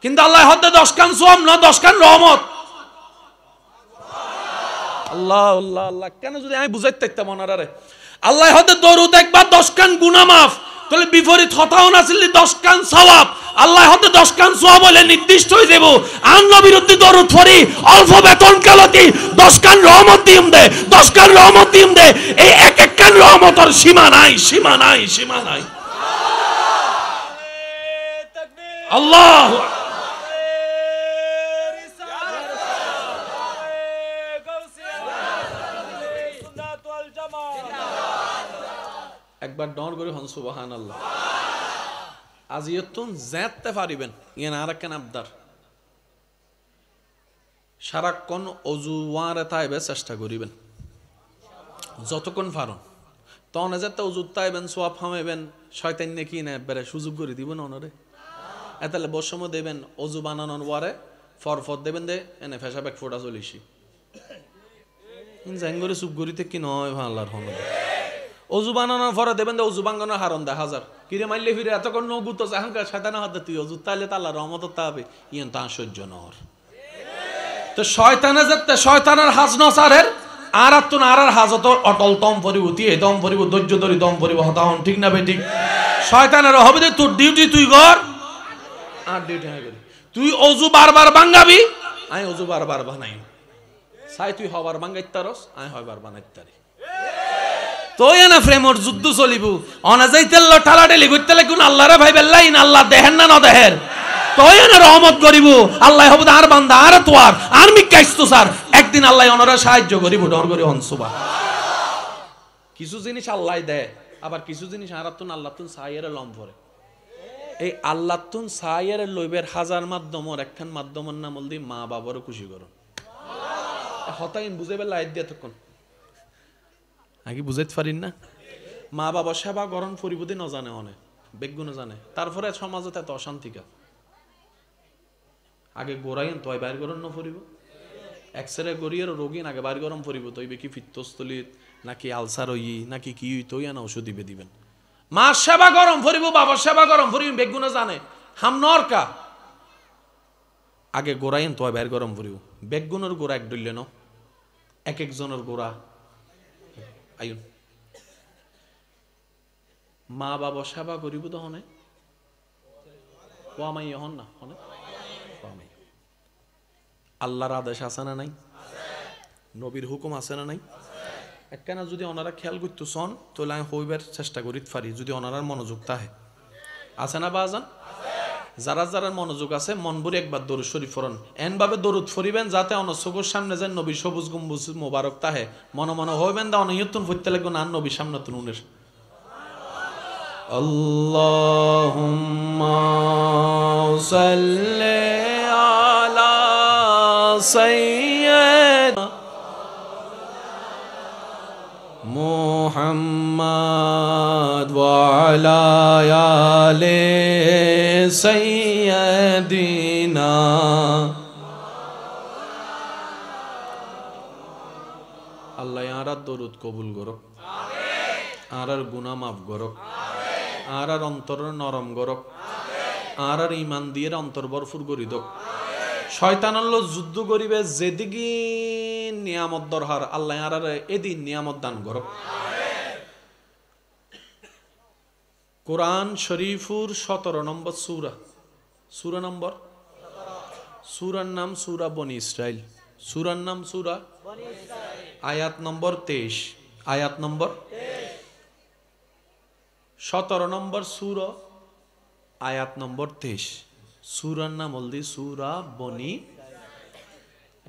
কিন্তু আল্লাহ হদ 10 খান সওয়াব না 10 খান রহমত আল্লাহ কেন যদি আমি বুঝাইতে পারতাম ওনারে আল্লাহ হতে দরুদ একবার 10 খান গুনাহ মাফ তাহলে বিপরীত হতাও না ছিল 10 খান সওয়াব আল্লাহ হতে 10 খান সওয়াব বলে নির্দিষ্ট হয়ে দেব আর নবীর উদ্দি দরুদ পড়ি অল্প বেতন কালতি 10 খান রহমত দিম দে 10 খান রহমত দিম দে এই এক খান রহমতের সীমা নাই আল্লাহু একবার ডর করে হন সুবহানাল্লাহ আজিয়তুন জাততে পারিবেন ইয়ান আরেকখান আবদার সারাক্ষণ অজু ওয়ারে তাইবে চেষ্টা করিবেন যতক্ষণ পারুন তখন যাতে অজু তাইবেন সোয়াব হামাইবেন শয়তান নাকি না একবারে সুযোগ করে দিবেন ওনারে এতালে বসমো দেবেন অজু বানানোর ওয়ারে ফরফর দেবেন দে এনে ফেসা ব্যাগ ফোটা চলিসি জাঙ্গরে চুপ করিতে কি নয় ভাল্লার হন অজু বানানোর পরে দেবেন অজু বাঙ্গানোর হারন 10,000 কিরে মাইলে ফিরে এতক্ষণ নগুত জাহাঙ্কার শয়তানা হাতে তুই অজু তাইলে তাল্লা রহমত তাবে ইয়ন তা সহ্য নর তো শয়তানে যেতে শয়তানের হাজ নসারের আর আত্মন আর হাজত অটল দম পরিবতি এই দম পরিব ধৈর্য ধরি দম পরিব হতাহন ঠিক না বেঠিক শয়তানের হবে যে তোর ডিউটি তুই কর আর ডিউটি না করি তুই অজু বারবার বাঙ্গাবি আমি অজু বারবার বানাই চাই তুই হবার বাঙ্গাইতারস আমি হবার বানাইতারি তোই না ফ্রেমর যুদ্ধ চলিব অনা যাইতেল ঠালাটেলি করতে কোন আল্লাহরে ভাই বেল্লাই না আল্লাহ দেখেন না দেহের তোই না রহমত করিব আল্লাহ হবু আর বান্দা আর তোয়ার আর মিকাইছো স্যার একদিন আল্লাহ ওনারা সাহায্য করিব ডর করি হন সুবহানাল্লাহ। কিছু জিনিস আল্লাহ দেয়, আবার কিছু জিনিস আরাতুন আল্লাহতুন সাইয়ের লম পড়ে। এই আল্লাহতুন সাইয়ের লইবের হাজার মাধ্যমর একখান মাধ্যমর নাম হল দি মা বাবারও খুশি করো। হতাইন বুঝে বেলা আইত দিয়ে তখন আগে বুঝাইতে পারিন না। মা বাবা সেবা গরণ পরিবুদ্ধি ন জানে অনেক বেগুন জানে, তারপরে সমাজে এত অশান্তিকা আগে গোড়াইন তয় বাইর গরম ন পরিব, এক্সরে গড়িয়ে রোগীন আগে বাইর গরম পরিব তৈবে কি ফিত্তস্থলিত নাকি আলসার হই নাকি কি তৈ না ওষুধ দিবে দিবেন। মা সেবা গরম পরিব, বাবা সেবা গরম পরিব বেগুন জানে হাম নরকা আগে গোড়াইন তয় বাইর গরম পরিব। বেগুনের গোড়া এক ডইলে ন এক একজনের গোড়া আইন মা বাবা সেবা করিব তো হনে ওয়ামাই হন না হনে ওয়ামাই। আল্লাহর আদেশ আছে না নাই, নবীর হুকুম আছে না নাই। একখানা যদি ওনারা খেয়াল করতে চন তাহলে আমি হইবার চেষ্টা করিতে পারি যদি ওনারার মনোযোগ তাহে আছে না বাজান। যারা যারা মনোযোগ আছে মন ভরে একবার দরুদ শরীফ পড়েন, এনভাবে দরুদ ফরিবেন যাতে অন চোখের সামনে যেন নবীর সবুজ গম্বুজ মোবারক তাহে মনে মনে হইবেন দা অনয়তুন ফুটতে লাগবে না নবীর সামনে তুন উনের। আল্লাহুম্মা সাল্লি আলা সাইয়্যিদিনা মুহাম্মাদ ওয়া আলা আলি সাইয়্যিদিনা। আল্লাহ আর দরুদ কবুল করুক, আর গুনাহ মাফ করুক, আর অন্তর নরম করুক, আর ইমান দিয়ে অন্তর ভরপুর করি দোক। শয়তানাল্লো যুদ্ধ করিবে যেদিকে নিয়ামত দরহার আল্লাহ আর এদিন নিয়ামত দান করুক। কোরআন শরীফুর 17 নম্বর সূরা, সূরা নম্বর, সূরার নাম সূরা বনি ইসরাইল, সূরার নাম সূরা বনি ইসরাইল, আয়াত নম্বর 23, আয়াত নম্বর 17 নম্বর সূরা আয়াত নম্বর 23। সূরার নাম হলদি সূরা বনি।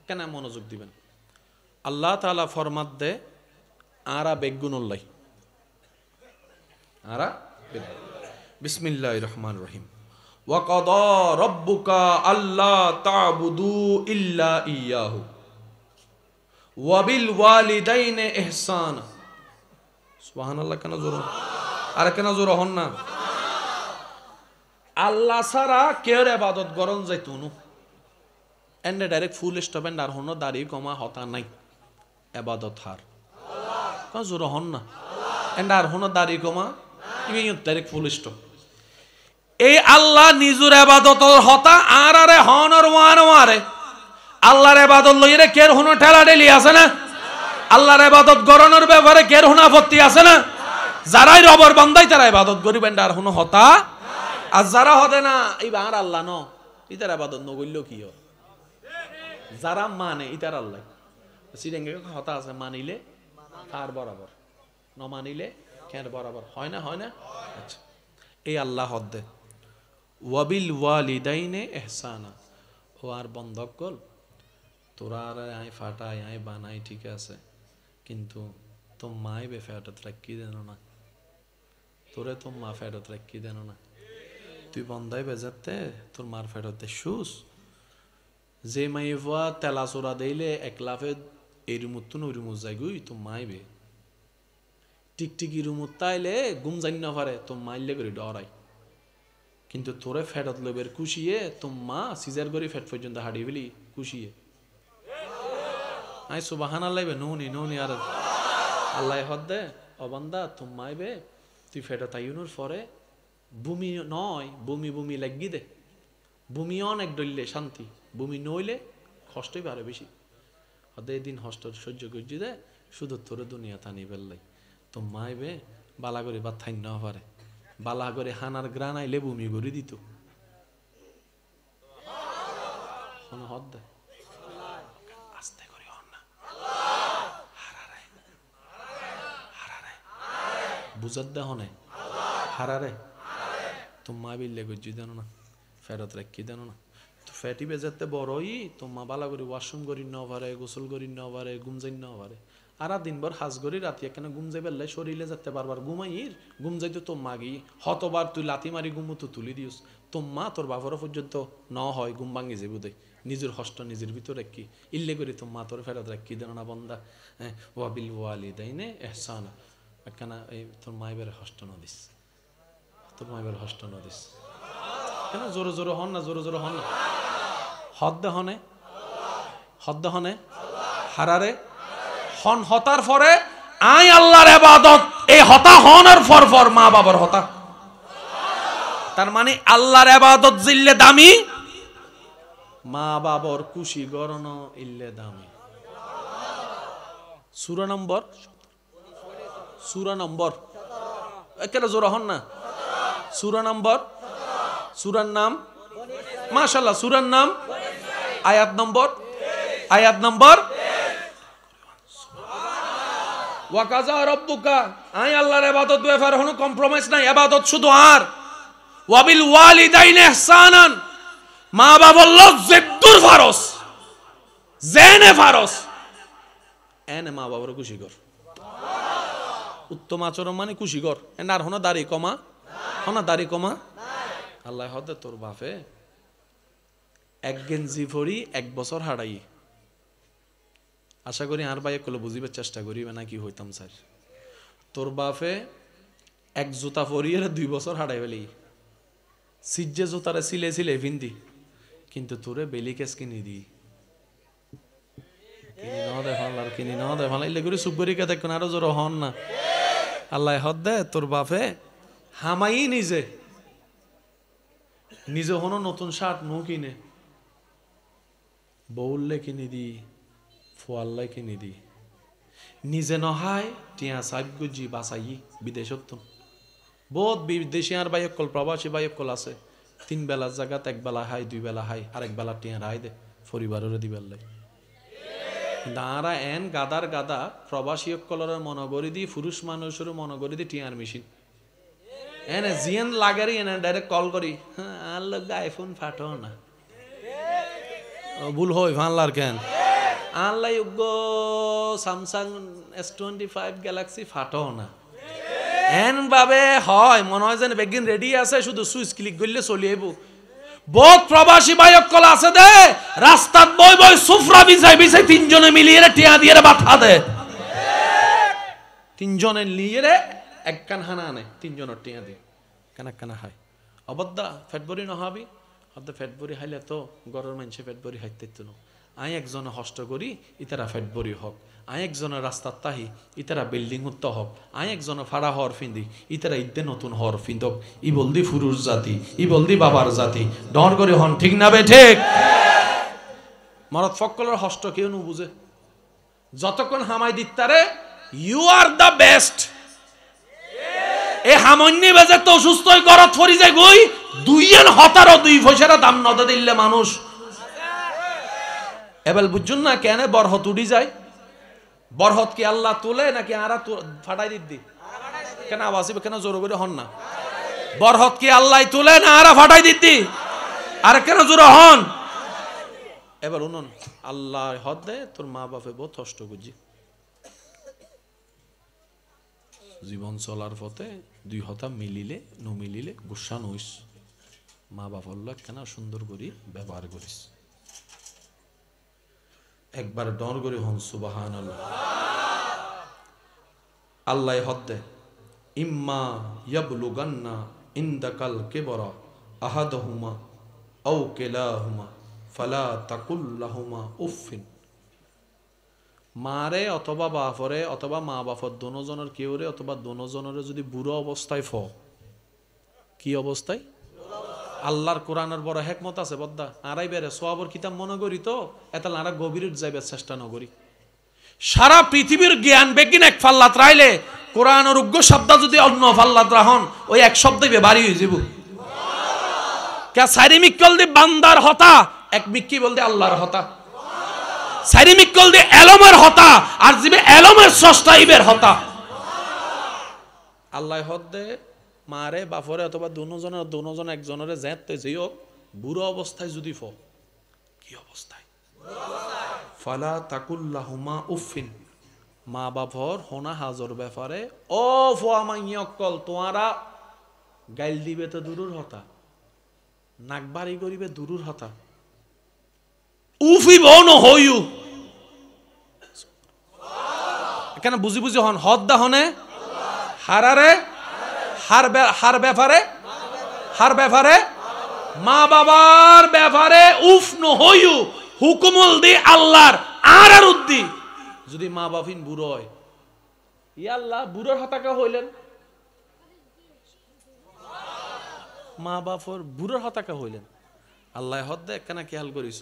কেন মনোযোগ দিবেন, আল্লাহ তাআলা ফরমাত দে আরা বেগুনুল্লাহ আরা বিসমিল্লাহির রহমানির রহিম। ওয়া কাদা রাব্বুকা আল্লা তা'বুদু ইল্লা ইয়াহু ওয়া বিল ওয়ালিদাইনি ইহসানা। সুবহানাল্লাহ। কেন জোর আর কেন জোর হন না। আল্লাহ ছাড়া কেউর ইবাদত করন যাইতুনু এন্ড ডাইরেক্ট ফুল স্টপ এন্ড আর হন দাড়ি কমা হতা নাই ইবাদত হার কেন জোর হন না এন্ড আর হন দাড়ি কমা ইমিন ডাইরেক্ট ফুল স্টপ। এই আল্লাহ নিজুর ইবাদতর হতা আর আরে হনর ওয়ান ওয়ারে আল্লাহর ইবাদত লইরে কের হন ঠেলা ঠেলি আছে না, আল্লাহর ইবাদত গরনের ব্যাপারে কের হন আপত্তি আছে না। যারাই রবর বান্দাই তারা ইবাদত করিবেন আর হন হতা, আর যারা হতে না এইবার আল্লাহ ন ইতার ইবাদত নগল্য কি হয়। যারা মানে ইতার আল্লাহ সিরেঙ্গে হতা আছে মানিলে আর বরাবর ন মানিলে কেন বরাবর হয় না, হয় না। আচ্ছা এই আল্লাহ হদ্দে ওয়াবিল ওয়ালিদাইনে ইহসানা। ও আর বন্ধক কল তোরা আর আই ফাটাই আই বানাই ঠিক আছে, কিন্তু তো মাই বে ফেরত রাখি দেন না, তোরে তো মা ফেরত রাখি দেন না। তুই বন্ধাই বেজাতে তোর মার ফেরতে শুস যে মাইভা তেলা চোরা দিলে এক লাফে এই রুমুত তো ওই রুমুত যাই গুই তো মাইবে টিকটিকি রুমুত তাইলে গুম জানি না পারে তো মাইলে করে ডরাই, কিন্তু তোরে ফেরত লবের কুশিয়ে তো মা সিজার করে ফেট পর্যন্ত হাড়ি ফেলি কুশিয়ে আই সুবহানাল্লাহ বে নুনি নুনি আর আল্লাহ হদ্দে অবান্দা তো মাইবে তুই ফেরত আইনুর পরে ভূমি নয় ভূমি ভূমি লাগি দে, ভূমি অনেক ডললে শান্তি, ভূমি নইলে কষ্টই পারে বেশি হদে দিন হষ্ট সহ্য করছি দে শুধু তোরে দুনিয়া থানি ফেললাই তো মাইবে বালা করে বা থাই না পারে বালা করে হানার গ্রান আইলে ভূমি করে দিত হদ দে আস্তে করে হন না হারারে হারারে বুঝার দে হনে হারারে তো মা বিল্লে করছি জানো না ফেরত রাখি দেন না তো ফ্যাটি বেজাতে বড়ই তো মা বালা করে ওয়াশরুম করি ন পারে গোসল করি ন পারে ঘুম যাই ন পারে আর দিনভর হাজ করি রাতি কেন ঘুম যাই বেললে শরীরে যেতে বারবার ঘুমাইর ঘুম যাইতে তো মাগি হতবার তুই লাথি মারি ঘুমো তো তুলি দিস তো মা তোর বাবার পর্যন্ত ন হয় ঘুম ভাঙি যাবো দেয় নিজের হষ্ট নিজের ভিতরে রাখি ইল্লে করি তো মা তোর ফেরত রাখি দেন না বন্দা হ্যাঁ ওয়াবিল ওয়ালি দেয় নে এহসান কেন এই তোর মাইবের হষ্ট ন দিস তোর মাইবের হষ্ট ন দিস কেন জোরে জোরে হন না জোরে জোরে হন না হদ্দে হনে হারারে হন হতার পরে আই আল্লাহর ইবাদত এই হতা হনের পর মা বাবার হতা তার মানে আল্লাহর ইবাদত জিল্লে দামি মা বাবার খুশি গরণ ইল্লে দামি সূরা নম্বর একেবারে জোরে হন না সূরা নম্বর সূরার নাম মাশাআল্লাহ সূরার নাম আয়াত নম্বর ওয়াকাজা রাব্বুকা আই আল্লাহর ইবাদত ব্যাপারে কোনো কম্প্রোমাইজ নাই ইবাদত শুধু আর ওয়াবিল ওয়ালিদাইন ইহসানান মা বাবার লজ্জাতুর ফারস জেনে ফারস এনে মা বাবার খুশি কর উত্তম আচরণ মানে খুশি কর এন্ড আর হনা দাড়ি কমা আল্লাহ হদে তোর বাপে এক গেঞ্জি ফরি 1 বছর হারাই আশা করি আর ভাই একলো বুঝিবার চেষ্টা করি নাকি হইতাম স্যার তোর বাপে এক জুতা ফরিয়ে 2 বছর হারাই ফেলি সিজ্জে জুতারে সিলে ভিন্দি কিন্তু তোরে বেলি কেস কিনি দি কিনি ন দে ফালা ইলে করে সুগরি কে দেখুন আরো জোর হন না আল্লাহ হদ দে তোর বাপে হামাই নিজে হনো নতুন শার্ট নো কিনে বউল্লে কিনে দি ফোয়াল্লাই কিনে দি নিজে নহায় টিয়া সাহেব গুজি বাসাই বিদেশত বহুত বিদেশি আর বাইকল প্রবাসী বাইকল আছে 3 বেলার জায়গাত 1 বেলা হাই 2 বেলা হাই আর 1 বেলা টিয়া রায় দে পরিবারের দিবার লাগে দাঁড়া এন গাদার গাদা প্রবাসী কলরের মনগরি দি পুরুষ মানুষের মনগরি দি টিয়ার মেশিন এনে জিএন লাগেরি এনে ডাইরেক্ট কল করি হ্যাঁ আর লোক আইফোন ফাটো না ভুল হয় ভানলার কেন আল্লাহ স্যামসাং S25 গ্যালাক্সি ফাটো না এন ভাবে হয় মনে হয় যেন বেগিন রেডি আছে শুধু সুইচ ক্লিক করলে চলে আইব বহুত প্রবাসী বাইক কল আছে দে রাস্তাত বই সুফরা বিছাই 3 জনে মিলিয়ে টিয়া দিয়ে বাথা দে 3 জনে লিয়ে এক কান হানা আনে 3 জনের টিয়া দিয়ে কানা হয় অবদ্দা ফেটবরি নহাবি অদ্দা ফেটবরি হাইলে তো গরর মানুষে ফেটবরি হাইতে তো আই একজনে হষ্ট করি ইতারা ফেটবরি হোক আই একজনের রাস্তার তাহি ইতারা বিল্ডিং উত্ত হোক আই একজনে ফাড়া হর ফিন্দি ইতারা ইদ্দে নতুন হর ফিন্দক ই বলদি ফুরুষ জাতি ই বলদি বাবার জাতি ডর করে হন ঠিক না বে ঠিক মরদ ফক্কলের হষ্ট কেউ নু বুঝে যতক্ষণ হামাই দিতারে ইউ আর দ্য বেস্ট এ হামন্যি বেজে তো অসুস্থই করত ফরি যায় গই দুইয়েন হতারো 2 পয়সার দাম নদে দিলে মানুষ এবেল বুঝুন না কেন বরহত উড়ি যায় বরহত কি আল্লাহ তুলে নাকি আরা ফাটাই দিদি কেন আওয়াজ কেন জোর করে হন না বরহত কি আল্লাহ তুলে না আরা ফাটাই দিদি আর কেন জোর হন এবার উনুন আল্লাহ হদ দে তোর মা বাপে বহুত কষ্ট বুঝি জীবন চলার পথে 2 হতা মিলিলে নমিলিলে গুসা নইস মা বাবার লোক কেন সুন্দর করি ব্যবহার করিস একবার ডর করে হন সুবহানাল্লাহ আল্লাহ হদ্দে ইম্মা ইয়াবলুগান্না ইনদাকাল কিবরা আহাদুহুমা আও কিলাহুমা ফালা তাকুল লাহুমা উফিন মারে অথবা বাপরে অথবা মা বাপর দোনোজনের কেউরে অথবা দোনোজনের যদি বুড়ো অবস্থায় কি অবস্থায় আল্লাহর কোরআনের বড় হেকমত আছে বদ্দা আরাই বেড়ে সোয়াবর কিতাব মনে করি তো এত আরা গভীর যাইবার চেষ্টা নগরি সারা পৃথিবীর জ্ঞান বেগিন এক ফাল্লাত রাইলে কোরআনের উগ্র শব্দ যদি অন্য ফাল্লাত রাহন ওই এক শব্দে বাড়ি হয়ে যাব কে সারি মিক্কল দি বান্দার হতা এক মিক্কি বলতে আল্লাহর হতা সারি মিক্কল দি এলমের হতা আর জিবে এলমের স্রষ্টা ইবের হতা আল্লাহ হদ দে মারে বাপরে অথবা দুজন একজনের জেতে যেও বুড়ো অবস্থায় যদি কি অবস্থায়? ফালা তাকুল্লাহুমা উফিন, মা বাপর হোনা হাজর ব্যাপারে ও ফোয়া মাইয়কল তোয়ারা গাইল দিবে তো দূরুর হতা, নাকবাড়ি করিবে দূরুর হতা, উফি বন হইউ কেন বুঝি বুঝি হন হদ্দা হনে হারারে হার ব্যাপারে মা বাবার ব্যাপারে উফ ন হইউ হুকুমল দি আল্লাহর আর উদ্দি। যদি মা বাপিন বুড়ো হয়, ই আল্লাহ বুড়োর হতাকা হইলেন, মা বাপর বুড়োর হতাকা হইলেন, আল্লাহ হদ্দা একখানা খেয়াল করিস,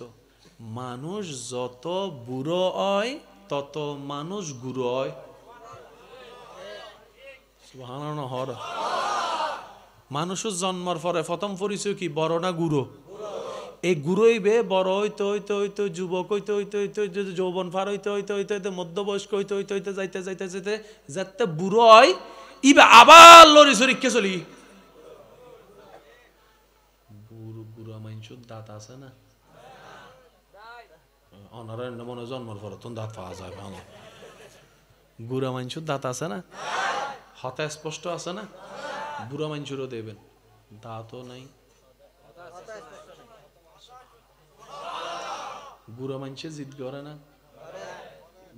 মানুষ যত বুড়ো হয় তত মানুষ গুরু হয়। মানুষের জন্মর পরে প্রথম পরিচয় কি? বড় না গুরু? এই গুরু হইবে বড় হইতে হইতে হইতে যুবক হইতে হইতে হইতে যৌবন পার হইতে হইতে হইতে হইতে মধ্যবয়স্ক হইতে হইতে হইতে যাইতে যাইতে যাইতে যাতে বুড়ো হয়, ইবে আবার লড়ি চরিক্ষে চলি। বুড়া মানুষের দাঁত আছে না? অনারায়ণ মনে জন্মর পর তো দাঁত পাওয়া যায় ভালো। বুড়া মানুষের দাঁত আছে না? হাতে স্পষ্ট আছে না? বুড়া মানুষেরও দেবেন, দাঁতও নাই। বুড়া মানুষে জিদ করে না,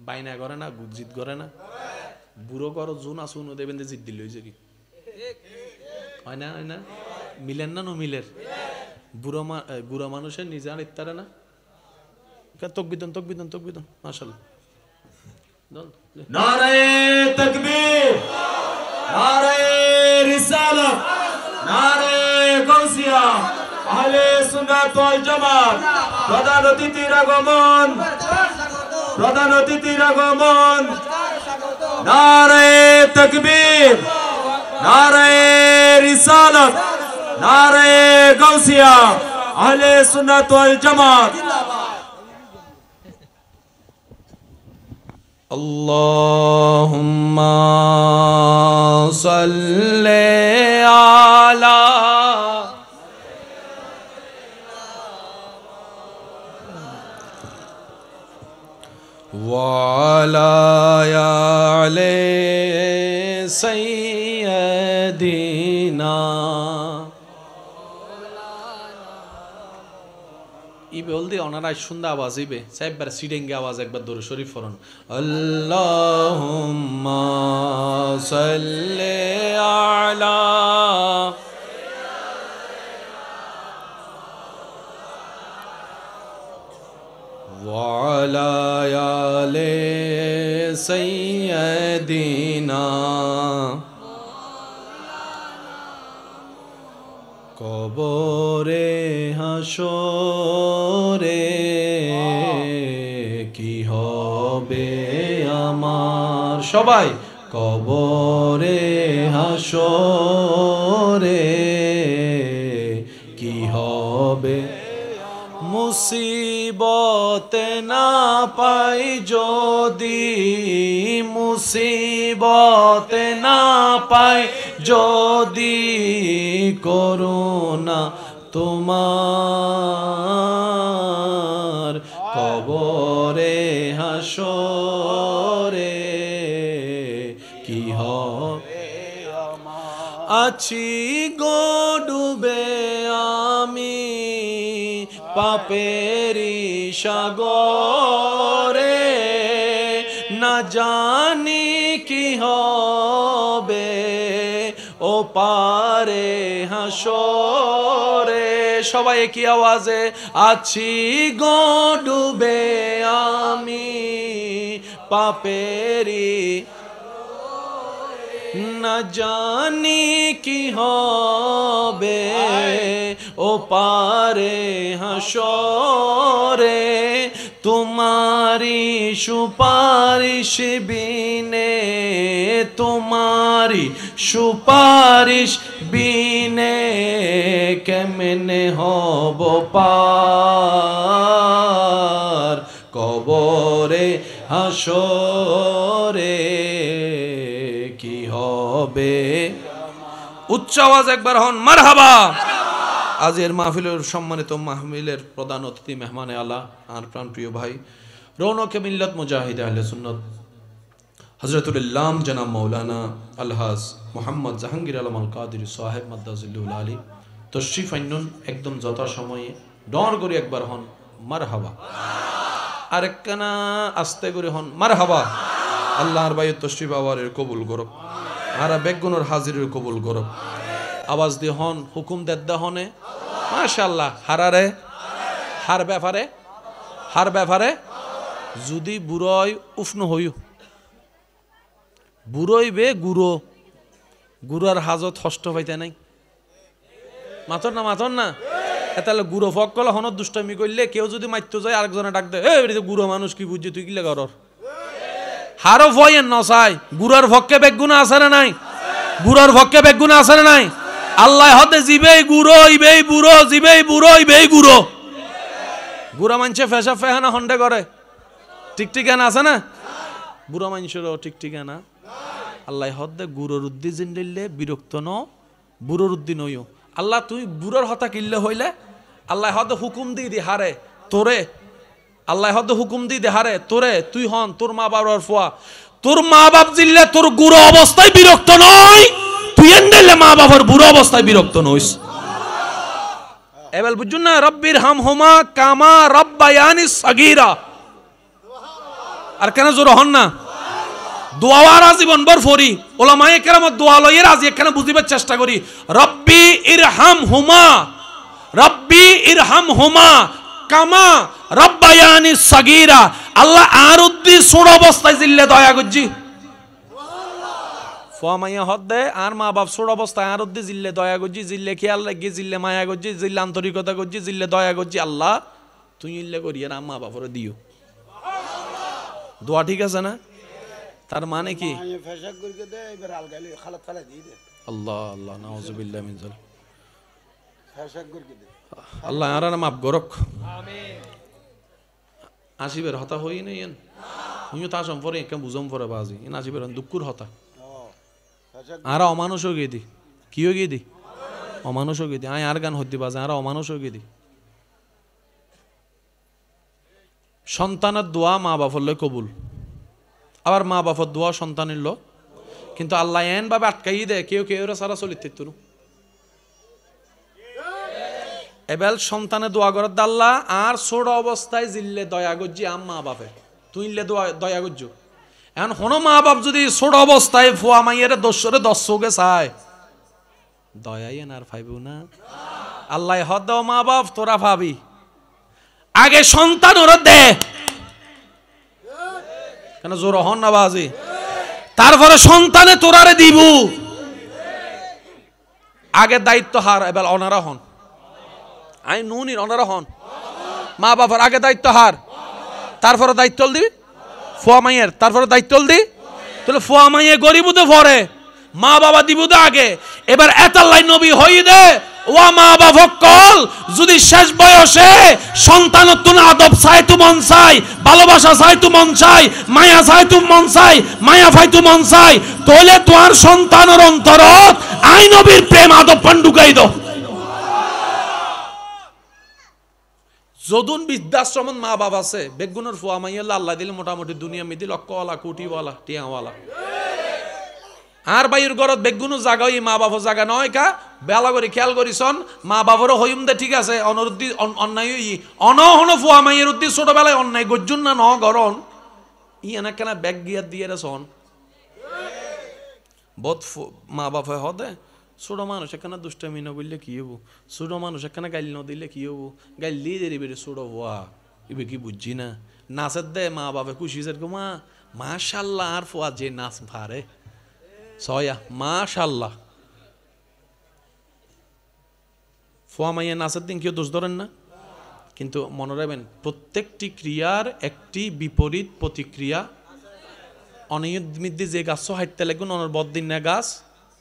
বাইনা করে না, জিদ করে না। বুড়ো করো জুন আসুন দেবেন জিদ দিল হয়েছে কি হয় না? হয় না? মিলেন না? মিলের বুড়া মানুষের নিজে আর ইত্যারে না। তকবিদন তকবিদন তকবিদন মাশাআল্লাহ। নারে তাকবীর, নারে রিসালাত, নারে গাউসিয়া, আহলে সুন্নাত ওয়াল জামাত। প্রধান অতিথির আগমন, প্রধান অতিথির আগমন। নারে তাকবীর, নারে রিসালাত, নারে গাউসিয়া, আহলে সুন্নাত ওয়াল জামাত। আল্লাহুম্মা সাল্লি আলা ওয়া আলা আলি সাইয়্যিদিনা। ইবে বলতে ওনারা সুন্দর আওয়াজ ইবে সাহেববার সিডেঙ্গে আওয়াজ একবার দরুদ শরীফ পড়ুন। আল্লাহুম্মা সাল্লি আলা ওয়া আলা আলি সাইয়্যিদিনা। কবরে হাসরে কি হবে আমার, সবাই কবরে হাসরে কি হবে, মুসিবতে না পাই যদি, মুসিবতে না পাই যদি, করুণা তোমার কবরে হাসরে কি হবে, আছি গো ডুবে আমি পাপেরি সাগরে, না জানি কি হবে ও পারে হাসরে। সবাই কি আওয়াজে, আছি গো ডুবে আমি পাপেরি, না জানি কি হবে ও পারে হাসরে। তোমারি সুপারিশ বিনে, তোমারি সুপারিশ বিনে কেমনে হব পার কবরে হাসরে কি হবে। উচ্চ আওয়াজ একবার হন মারহাবা। আজের মাহফিলের সম্মানিত মাহফিলের প্রধান অতিথি মেহমানে আলা আর প্রাণপ্রিয় ভাই রৌনকে মিল্লাত মুজাহিদ আহলে সুন্নাত হযরতুল ইল্লাম জনাব মাওলানা আলহাজ মোহাম্মদ জাহাঙ্গীর আলম আল কাদির সাহেব মাদ্দাজিল্লুল আলী তশরিফ আইনুন একদম যথা সময়ে ডর করে একবার হন মারহাবা আর একখানা আস্তে করে হন মারহাবা আল্লাহর বাইয়ের তশরিফ আওয়ারের কবুল করব আর বেগুনের হাজিরের কবুল করব আওয়াজ দিয়ে হন হুকুম দেদ্দা হনে মাশাআল্লাহ হারারে হার ব্যাপারে যদি বুড়ই উফনো হইও বুড়ই বে গুড়ার হাজত হষ্ট পাইতে নাই মাথর না এতালে গুড়ো ফকল হনত দুষ্টামি করলে কেউ যদি মারতে যায় আরেকজনে ডাক দেয় এই গুড়ো মানুষ কি বুঝছে তুই কি লাগর হারো ভয়েন নসাই গুড়ার ভক্কে বেগুনা আছে না নাই গুড়ার ভক্কে বেগুনা আছে না নাই আল্লাহ হতে জিবেই গুড়ো ইবেই বুড়ো জিবেই বুড়ো ইবেই গুড়ো গুড়া মানছে ফেসা ফেহানা হন্ডে করে টিকটিকানা আছে না বুড়া মানুষেরও টিকটিকানা আল্লাহ হদে গুড়োর উদ্দি জিন্দিল্লে বিরক্ত ন বুড়োর উদ্দি নইও আল্লাহ তুই বুড়োর হতা কিনলে হইলে আল্লাহ হদে হুকুম দি হারে তোরে আল্লাহ হদে হুকুম দি হারে তোরে তুই হন তোর মা বাবার ফোয়া তোর মা বাপ জিল্লে তোর গুড়ো অবস্থায় বিরক্ত নয় তুই এন্ডেলে মা বাবার বুড়ো অবস্থায় বিরক্ত নইস এবেল বুঝুন না রব্বির হাম হুমা কামা রব্বায়ানি সাগীরা আর কেন জোর হন না দোয়া জীবন ভর ফরি ওলামায়ে কেরামত দোয়া লইয়ে রাজি এখানে বুঝিবার চেষ্টা করি রব্বি ইরহাম হুমা কামা রব্বায়ানি সাগীরা আল্লাহ আর উদ্দি ছোট অবস্থায় জিল্লে দয়া করজি ফুয়া মাইয়া হদ দে আর মা বাপ ছোট অবস্থায় আর উদ্দি জিল্লে দয়া করজি জিল্লে খেয়াল লাগি জিল্লে মায়া করজি জিল্লে আন্তরিকতা করজি জিল্লে দয়া করজি আল্লাহ তুই ইল্লে করিয়া না মা বাপরে দিও দোয়া ঠিক আছে না তার মানে কি আল্লাহ আল্লাহ নাউজুবিল্লাহ মিন যালিক আল্লাহ আর মাফ করক আসিবের হতা হই নাই হুইও তা সম্পর্কে একদম বুঝম পরে বাজি ইন আসিবের দুঃখুর হতা আর অমানুষ হয়ে দি কি হয়ে দি অমানুষ হয়ে দি আয় আর গান হতে বাজে আর অমানুষ হয়ে দি সন্তানের দোয়া মা বাপর লয় কবুল আবার মা বাপর দোয়া সন্তানের লো কিন্তু আল্লাহ এন ভাবে আটকাই দেয় কেউ সারা চলিতে তোর এবেল সন্তানে দোয়া করার দাল্লা আর ছোট অবস্থায় জিল্লে দয়া গজ্জি আম মা বাপে তুই দয়া গজ্জ এখন হনো মা বাপ যদি ছোট অবস্থায় ফুয়া মাইয়ের দস্যরে দর্শকে চায় দয়াই আর ফাইবু না আল্লাহ হদ দাও মা বাপ তোরা ভাবি আগে সন্তান ওরা দে কেন জোর হন না বাজি তারপরে সন্তানে তোরারে দিব আগে দায়িত্ব হার এবার অনারা হন আই নুনির অনারা হন মা বাবার আগে দায়িত্ব হার তারপরে দায়িত্ব দিবি ফুয়া মাইয়ের তারপরে দায়িত্ব দি তাহলে ফুয়া মাইয়ে গরিব দে পরে মা বাবা দিব দে আগে এবার এতাল্লাই নবী হই দে ও মা বাবা কল যদি শেষ বয়সে সন্তানত্ব আদব চাই তু মন চাই ভালোবাসা চাই তু মন চাই মায়া চাই তু মন চাই মায়া ফাই তু মন চাই তাহলে তোমার সন্তানের অন্তরত আই নবীর প্রেম আদব পান ঢুকাই দাও যদুন বৃদ্ধাশ্রম মা বাবা আছে বেগুনের ফুয়া মাইয়া আল্লাহ দিলে মোটামুটি দুনিয়া মিদি লক্ষওয়ালা কোটিওয়ালা টিয়াওয়ালা আর বাইর ঘরত বেগুনো জাগা ওই মা বাবা জাগা নয় কা বেলা করে খেয়াল করিছন মা বাবারও হইম দে ঠিক আছে অনরুদ্ধি অন্যায় অনহন ফুয়া মাইয়ের উদ্দি ছোটবেলায় অন্যায় গজ্জুন না ন গরন ই এনাকেনা ব্যাগ গিয়ার দিয়ে রেছন বহুত মা বাবা হদে ছোট মানুষ এখানে দুষ্টামি না করলে কি হবো ছোট মানুষ এখানে গাইল ন দিলে কি হবো গাইল দিয়ে দেবে ছোট হওয়া এবার কি বুঝছি না নাচের দে মা বাবা খুশি মা মাশাল্লাহ আর ফুয়া যে নাচ ভারে সয়া মাশাল্লাহ ফুয়া মাইয়া নাচের দিন কেউ দোষ ধরেন না কিন্তু মনে রাখবেন প্রত্যেকটি ক্রিয়ার একটি বিপরীত প্রতিক্রিয়া অনেক মধ্যে যে গাছ হাইটতে লাগবে অনেক বদিন না গাছ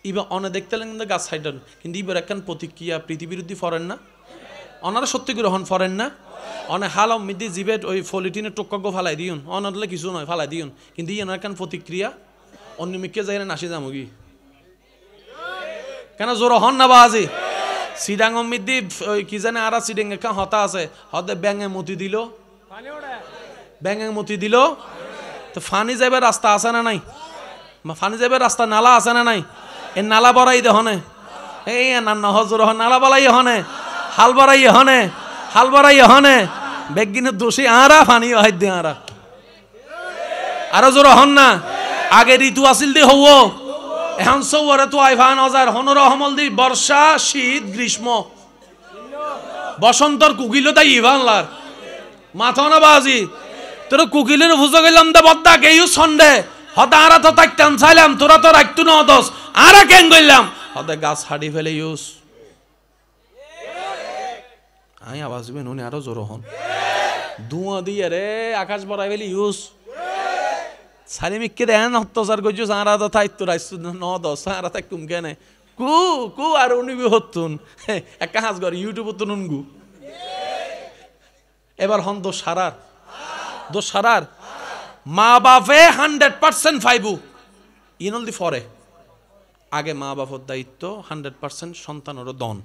ইবা অনে দেখতে লাগেন গাছ হাইটেন কিন্তু ইবার একখান প্রতিক্রিয়া প্রীতিবিরোধী ফরেন না অনারা সত্যি গ্রহণ ফরেন না অনে হালম মিদি জিবেট ওই ফলিটিনে টোক্কাগো ফালাই দিউন অনারলে কিছু নয় ফালাই দিউন কিন্তু ইয়ের একখান প্রতিক্রিয়া অন্য মিকে যাই নাসি যামুগি কেন জোর হন না বাজি সিডাং অমিদি ওই কি জানে আর সিডিং একটা হতা আছে হতে ব্যাঙে মতি দিল ব্যাঙে মতি দিল তো ফানি যাবে রাস্তা আছে না নাই ফানি যাবে রাস্তা নালা আছে না নাই এই নালা বড়াই দেহনে এই নান্না হজুর নালা বলাই হনে হাল বড়াই হনে হাল বড়াই হনে বেগিনের দোষী আরা ফানি হাই দে আরা আরো জোর হন না আগে ঋতু আসিল দি হও এখন সৌরে তো আইফান হাজার হনর হমল দি বর্ষা শীত গ্রীষ্ম বসন্তর কুকিল তাই ইভানলার মাথা না বাজি তোর কুকিলের ভুজো গেলাম দে বদ্দা গেইউ সন্ডে হতা আরা তো তাইতাম চাইলাম তোরা তো রাখতু না দোষ আরা কেন গইলাম হতে গাছ হাড়ি ফেলে ইউস আই আওয়াজ বেন উনি আরো জোর হন ধোঁয়া দিয়ে রে আকাশ বড়াই ফেলি ইউস সালিমিককে দেন অত্যাচার করছো সারা তো থাই তো রাইস ন দশ সারা থাক কুম কেনে কু কু আর উনি হতুন একটা হাজ ঘর ইউটিউব তো নুনগু এবার হন দোষ সারার মা বাপে 100% ফাইবু ইনল দি ফরে আগে মা বাপর দায়িত্ব 100% সন্তানের দন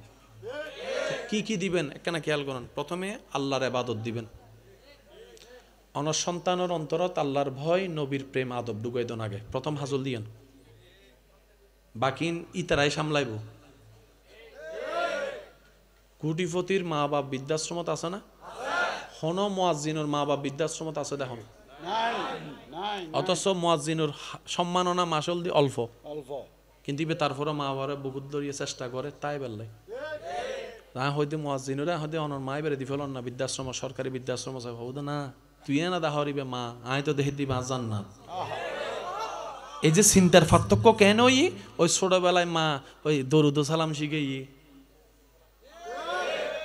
কি কি দিবেন একখানা খেয়াল করেন প্রথমে আল্লাহর ইবাদত দিবেন অনর সন্তানের অন্তরত আল্লাহর ভয় নবীর প্রেম আদব ঢুকাই দেন আগে প্রথম হাজল দিয়েন বাকি ইতারাই সামলাইব কোটিপতির মা বাপ বৃদ্ধাশ্রমত আছে না হন মুয়াজ্জিনের মা বাপ বৃদ্ধাশ্রমত আছে দেখুন অথচ মুয়াজ্জিনের সম্মাননা মাসল দি অল্প কিন্তু তারপরে মা বাবারে বুকুত ধরিয়ে চেষ্টা করে তাই বেললাই হয়তো মুয়াজ্জিনরা হয়তো অনর মায় বেড়ে দি ফেলন না বৃদ্ধাশ্রম সরকারি বৃদ্ধাশ্রম হবো না তুই না দাহরিবে মা আয় তো দেখে দিবা জান্নাত এই যে চিন্তার পার্থক্য কেন ওই ছোটবেলায় মা ওই দরুদ সালাম শিখে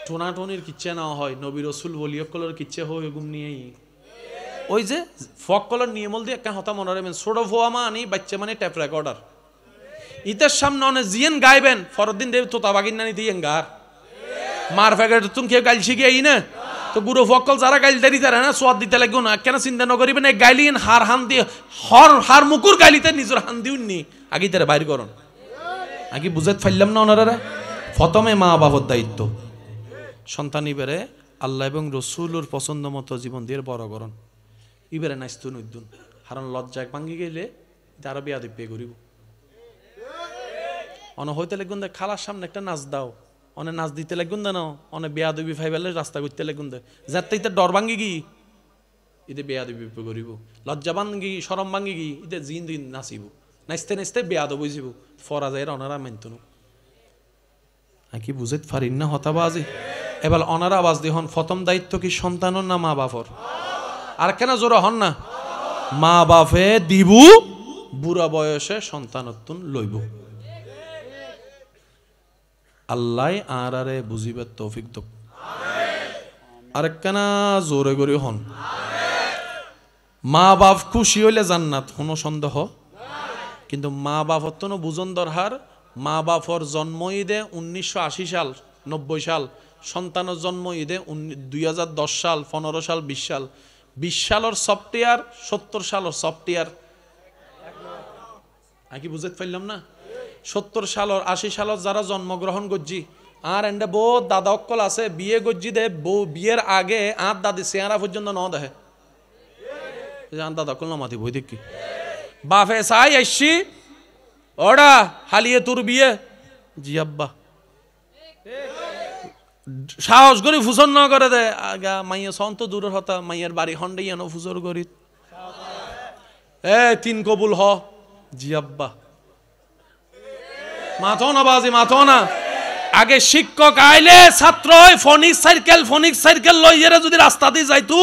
টোনাটনির কিচ্ছে না হয় নবী রসুল বলিয়কলের কিচ্ছে হয় ওগুম নিয়ে ওই যে ফকলের নিয়মল দিয়ে একটা হতা মনে রাখবেন ছোট ভোয়া মা আনি বাচ্চা মানে ট্যাপ রেকর্ডার ইতার সামনে অনেক জিয়েন গাইবেন ফরদিন দেব তোতা বাগিন না নিতে গার মার ফ্যাকেট তুমি কেউ গাইল শিখে না তো গুরু ফকল যারা গাইল দেরি তারা না সোয়াদ দিতে লাগবে না কেন চিন্তা ন করিবেন গাইলিন হার হান দিয়ে হার মুকুর গাইলিতে নিজের হান দিউন নি আগে তারা বাইর করুন আগে বুঝাতে পারলাম না ওনারা প্রথমে মা বাবার দায়িত্ব সন্তান ইবারে আল্লাহ এবং রসুলের পছন্দ মতো জীবন দিয়ে বড় করুন ইবারে নাইস্তু নইদুন হারণ লজ্জায় ভাঙ্গি গেলে তারা বিয়া দিবে করিব অন হইতে লাগবেন খালার সামনে একটা নাচ দাও অনেক নাচ দিতে লাগুন দে না অনেক বেয়া দুবি ফাইবালে রাস্তা করতে লাগুন দে যাতে ইতে ডর ভাঙ্গি গি ইতে বেয়া দুবি করিব লজ্জা ভাঙ্গি সরম ভাঙ্গি গি ইতে জিন দিন নাচিব নাচতে নাচতে বেয়া দো বুঝিব ফরা যায় অনারা মানতুন কি বুঝতে পারিন না হতাবাজি এবার অনারা আওয়াজ দি হন প্রথম দায়িত্ব কি সন্তানের না মা বাপর আর কেন জোর হন না মা বাপে দিবু বুড়া বয়সে সন্তানত্তুন লইব আল্লাহ আরে বুঝিবে তৌফিক দক আরেকখানা জোরে করে হন মা বাপ খুশি হইলে জান্নাত কোনো সন্দেহ কিন্তু মা বাপর তো বুঝন দরহার মা বাপর জন্ম ঈদে 1980 সাল 90 সাল সন্তানের জন্ম ঈদে 2010 সাল 15 সাল 20 সাল 20 সালের সফটওয়্যার 70 সালের সফটওয়্যার কি বুঝতে পারলাম না 70 সালের 80 সালের যারা জন্মগ্রহণ করছি আর এন্ডে বউ দাদা অক্কল আছে বিয়ে করছি দে বউ বিয়ের আগে আর দাদি চেহারা পর্যন্ত ন দেখে দাদা অক্কল নামাতি বই দেখি বাপে চাই আসছি ওরা হালিয়ে তোর বিয়ে জি আব্বা সাহস করি ফুসন ন করে দে আগা মাইয়া সন্ত দূরের হতা মাইয়ার বাড়ি হন্ডে এনো ফুসর করি তিন কবুল হ জি আব্বা মাথো না বাজি মাথো না আগে শিক্ষক আইলে ছাত্র ফনিক সাইকেল লইয়েরা যদি রাস্তা দিয়ে যাইতু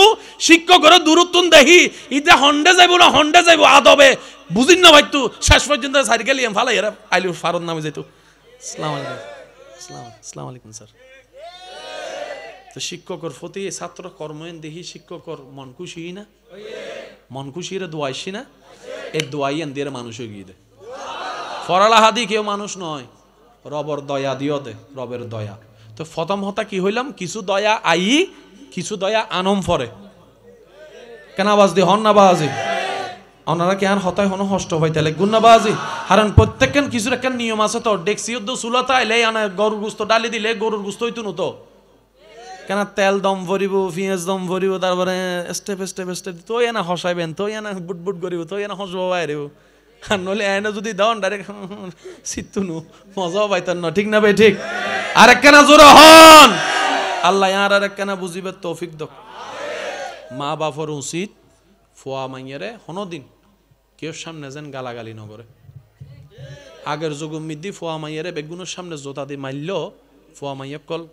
শিক্ষকের দূরত্বন দেখি ইটা হন্ডে যাইব না হন্ডে যাইব আদবে বুঝিন না ভাইতু শেষ পর্যন্ত সাইকেল ইয়ে ফালাই এরা আইলে ফারুদ নামে যাইতু আসসালামু আলাইকুম স্যার তো শিক্ষকের প্রতি ছাত্র কর্ময়ন দেখি শিক্ষকর মন খুশি না মন খুশি রে দোয়াইছি না এই দোয়াইয়েন দিয়ে মানুষ এগিয়ে দেয় ফরালা হাদি কেউ মানুষ নয় রবর দয়া দিও দে রবের দয়া তো প্রথম হতা কি হইলাম কিছু দয়া আই কিছু দয়া আনম ফরে কেন আওয়াজ দি হন না বাজি ওনারা কি আর হতায় হনো হষ্ট পাইতে লাগে গুন্নাবাজি কারণ প্রত্যেকখান কিছুর একটা নিয়ম আছে তো ডেক্সি উদ্দ চুলাতা আইলে আনা গরুর গুস্ত ডালি দিলে গরুর গুস্ত হইতো না তো কেন তেল দম ভরিব পিঁয়াজ দম ভরিব তারপরে স্টেপ স্টেপ স্টেপ তো এনা হসাইবেন তো এনা বুট বুট করিব তো এনা হসব বাইরেও আর নইলে এনে যদি দাও ডাইরেক্ট সিতুনু মজাও পাইতেন না ঠিক না ভাই ঠিক আর একখানা জোরে হন আল্লাহ আর একখানা বুঝিবে তৌফিক দাও মা বাপর উচিত ফোয়া মাইয়ারে হনদিন কেউ সামনে যেন গালাগালি নগরে আগের যুগ মিদ্দি ফোয়া মাইয়ারে বেগুনের সামনে জোতা দিয়ে মারল ফোয়া মাইয়া কল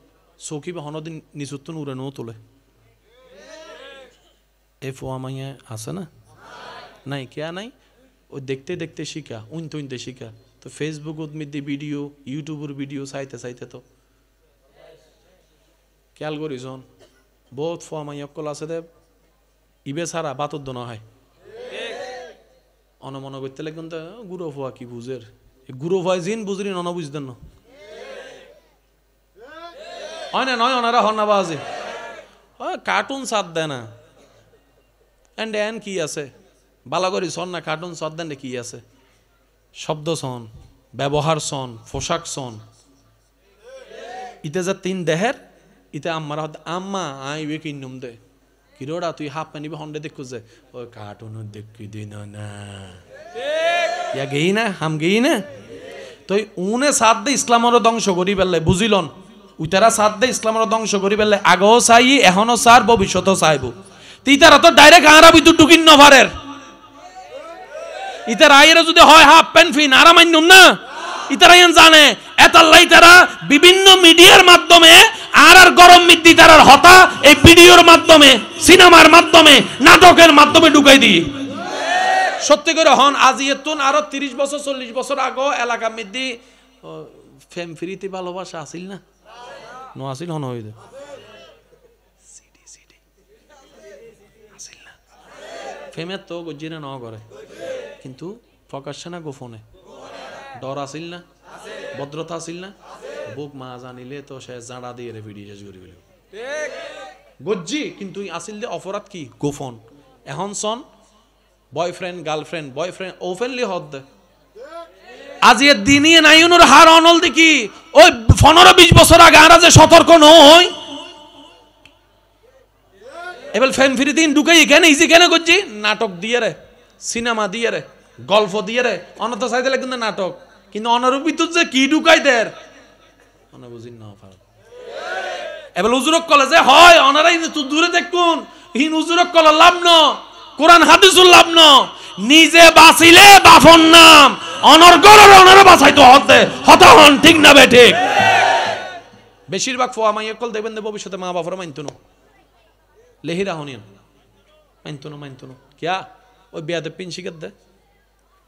চৌকি বা হনদিন নিচুত্তন উড়ে নো তোলে এ ফোয়া মাইয়া আছে না নাই কেয়া নাই ও দেখতে দেখতে শিখা উনতে উনতে শিখা তো ফেসবুক মিদ্দি ভিডিও ইউটিউবের ভিডিও চাইতে চাইতে তো খেয়াল করিস বহুত ফোয়া মাইয়া কল আছে দে ইবে সারা বাতর দোনা হয় অনমন করতে লাগবেন তো গুরো ফোয়া কি বুঝের গুরো ফোয়া জিন বুঝলি নন বুঝতেন না হয় না নয় ওনারা হন না বাজে কার্টুন সাথ দেয় না এন্ড এন কি আছে বালা করি সন না কার্টুন সাথ দেন কি আছে শব্দ সন ব্যবহার সন পোশাক সন ইতে যা তিন দেহের ইতে আম্মার আম্মা আইবে কিনুম দে কিরোড়া তুই হাফ পানিবে হন্ডে দেখু যে ওই কার্টুন দেখি দিন না ইয়া গেই না হাম গেই না তো উনে সাথ দে ইসলামের ধ্বংস করি পেলে বুঝিলন উইতারা সাথ দে ইসলামের ধ্বংস করি পেলে আগেও চাই এখনো চার ভবিষ্যতও চাইব ইতারা তো ডাইরেক্ট আরা বিদ্যুৎ ঢুকিন নভারের ইতারা আইরা যদি হয় হাফ প্যান্ট ফিন আরা মান্যুম না ইতারা জানে এতাল্লাই তারা বিভিন্ন মিডিয়ার মাধ্যমে আর গরম মিদ্দি তারার হতা এই ভিডিওর মাধ্যমে সিনেমার মাধ্যমে নাটকের মাধ্যমে ঢুকাই দিই সত্যি করে হন আজ এতুন আরো 30 বছর 40 বছর আগে এলাকা মিদ্দি ফেম ফ্রিতে ভালোবাসা আসিল না নো আসিল হন হইবে সিডি সিডি আসিল না ফেমের তো গজিনা ন করে কিন্তু প্রকাশ্যে না গোপনে ডর আসিল না ভদ্রতা আসিল না বুক মা জানিলে তো সে জাড়া দিয়ে রে ভিডিও শেষ করে ফেলবে ঠিক গজ্জি কিন্তু আসিল দে অপরাধ কি গোপন এখন সন বয়ফ্রেন্ড গার্লফ্রেন্ড বয়ফ্রেন্ড ওপেনলি হদ দে আজ এর দিনই নাইনুর হার অনল দেখি ওই 15-20 বছর আগে আর যে সতর্ক নই এবার ফ্যান ফ্রি দিন ঢুকাই কেন ইজি কেন গজ্জি নাটক দিয়ে রে সিনেমা দিয়ে রে গল্প দিয়ে রে অনত চাইতে লাগে কিন্তু নাটক কিন্তু অনারূপিত যে কি ঢুকাই দের অনা বুঝিন না পারে এবার উজুরক কলে যে হয় অনারাই তো দূরে দেখুন হিন উজুরক কলে লাভ ন কোরআন হাদিসুল লাভ ন নিজে বাঁচিলে বাফন নাম অনর্গরের অনারে বাঁচাইতো হতে হতা হন ঠিক না বে ঠিক বেশিরভাগ ফোয়া মাইয়া কল দেখবেন যে ভবিষ্যতে মা বাবারা মানতো না লেহিরা হনিন মানতো না কিয়া ওই বিয়াতে পিন শিখাত দে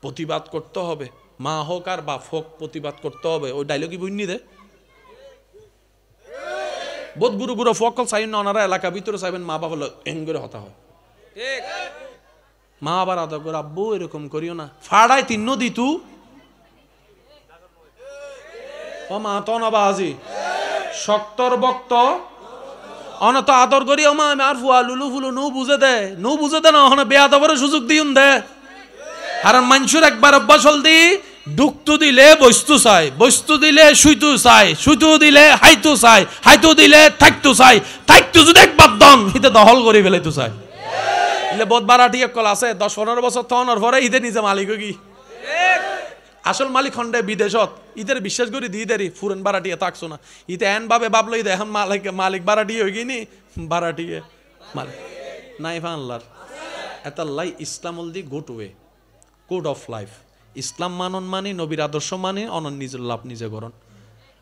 প্রতিবাদ করতে হবে মা হোক আর বাপ হোক প্রতিবাদ করতে হবে ওই ডায়লগই বুঝনি দে বহুত গুরু গুরু ফকল চাইন না ওনারা এলাকা ভিতরে চাইবেন মা বাবা এন করে হতা হয় ঠিক মা আবার আদা করে আব্বু এরকম করিও না ফাড়াই তিন নদী তু ও মা তো না বাজি শক্তর বক্ত অনত আদর করি ও মা আর ফুয়া লুলু ফুলু নু বুঝে দে না ওখানে বেয়া দেবার সুযোগ দিউন দে কারণ মানুষের একবার অভ্যাস হল দি ডুকতু দিলে বস্তু দিলে শুইতু দিলে হাইতু দিলে থাকতু যদি একবার দন হিতে দহল করে ফেলে তু চাই ইলে বহুত বারাটি একল আছে 10-15 বছর তহনের পরে ইতে নিজে মালিক কি আসল মালিক খন্ডে বিদেশত ইদের বিশ্বাস করি দিয়ে দেরি ফুরেন বারাটিয়ে থাকছো না ইতে এন ভাবে ভাবলো ইতে এখন মালিক বারাটিয়ে হয়ে গিনি বারাটিয়ে মালিক নাই ফানলার এতাল্লাই ইসলামল দি গোট ওয়ে কোড অফ লাইফ ইসলাম মানন মানি নবীর আদর্শ মানি অনন নিজের লাভ নিজে করন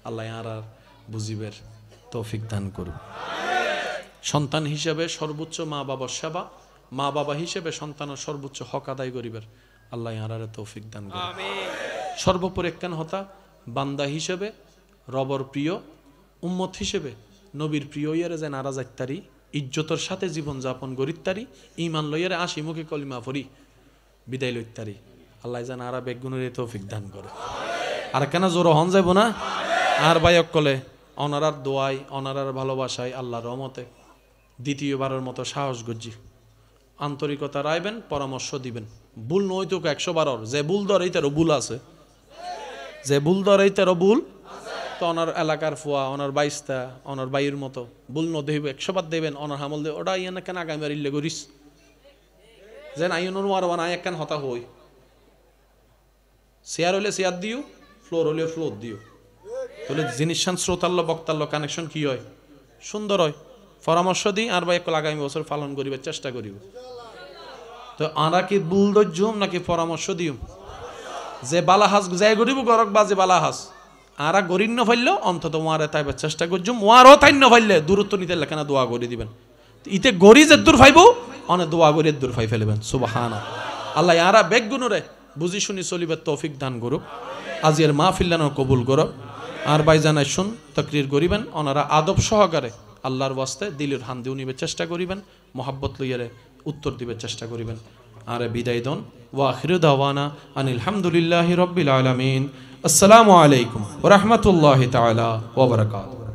আল্লাহ আর বুঝিবের তৌফিক দান করুন সন্তান হিসেবে সর্বোচ্চ মা বাবার সেবা মা বাবা হিসেবে সন্তানের সর্বোচ্চ হক আদায় করিবের আল্লাহ আর তৌফিক দান করুন সর্বোপরি একখান হতা বান্দা হিসেবে রবর প্রিয় উম্মত হিসেবে নবীর প্রিয় ইয়ারে যে নারাজ একতারি ইজ্জতের সাথে জীবন যাপন গরিত্তারি ইমান লইয়ারে 80 মুখে কলিমা পড়ি বিদায় লইতারি আল্লাহ জান আর বেগুনের তৌফিক দান করে আর কেন জোর হন যাইব না আর বায়ক কলে অনারার দোয়াই অনারার ভালোবাসায় আল্লাহর রহমতে দ্বিতীয়বারের মতো সাহস গজ্জি আন্তরিকতা রাইবেন, পরামর্শ দিবেন। ভুল নই তো 112 যে ভুল ধরেই তারও ভুল আছে, যে ভুল ধরেই তারও ভুল। তো ওনার এলাকার ফুয়া, ওনার বাইস্তা, ওনার বাইয়ের মতো ভুল ন দেব 100 দেবেন, ওনার হামল দেবে ওটা ইয়ে না কেন আগামী ইল্লে করিস যেন আইনুর মারবান আয় একখান হতা হই। চেয়ার হলে চেয়ার দিও, ফ্লোর হলে ফ্লোর দিও, তাহলে জিনিস শ্রোতাল্য বক্তাল্য কানেকশন কি হয়, সুন্দর হয়। পরামর্শ দিই আর ভাই আগামী বছর পালন করিবার চেষ্টা করিব। তো আমরা কি ভুল ধৈর্যম নাকি পরামর্শ দিও? যে বালাহাস যাই গরিব গরক বা যে বালাহাস আরা গরিন্য ফাইল অন্তত ওয়ারে তাইবার চেষ্টা করছুম, ওয়ারও তাইন্য ফাইলে দূরত্ব নিতে লেখানা দোয়া করে দিবেন। ইতে গরি যে দূর ফাইব অনেক দোয়া করে দূর ফাই ফেলবেন। সুবহানাল্লাহ। আল্লাহ আরা বেগুনরে বুঝি শুনি চলিবার তৌফিক দান করুক, আজির মাহফিলানো কবুল করুক। আর ভাই জানাই শুন তাকরির করিবেন, ওনারা আদব সহকারে আল্লাহর ওয়াস্তে দিলের হান দিউ নিবে চেষ্টা করিবেন, মোহাব্বত লইয়ারে উত্তর দিবে চেষ্টা করিবেন। আর বিদায় দন ওয়া আখিরু দাওয়ানা আনিল হামদুলিল্লাহি রাব্বিল আলামিন। আসসালামু আলাইকুম ওয়া রাহমাতুল্লাহি তাআলা ওয়া বারাকাতুহু।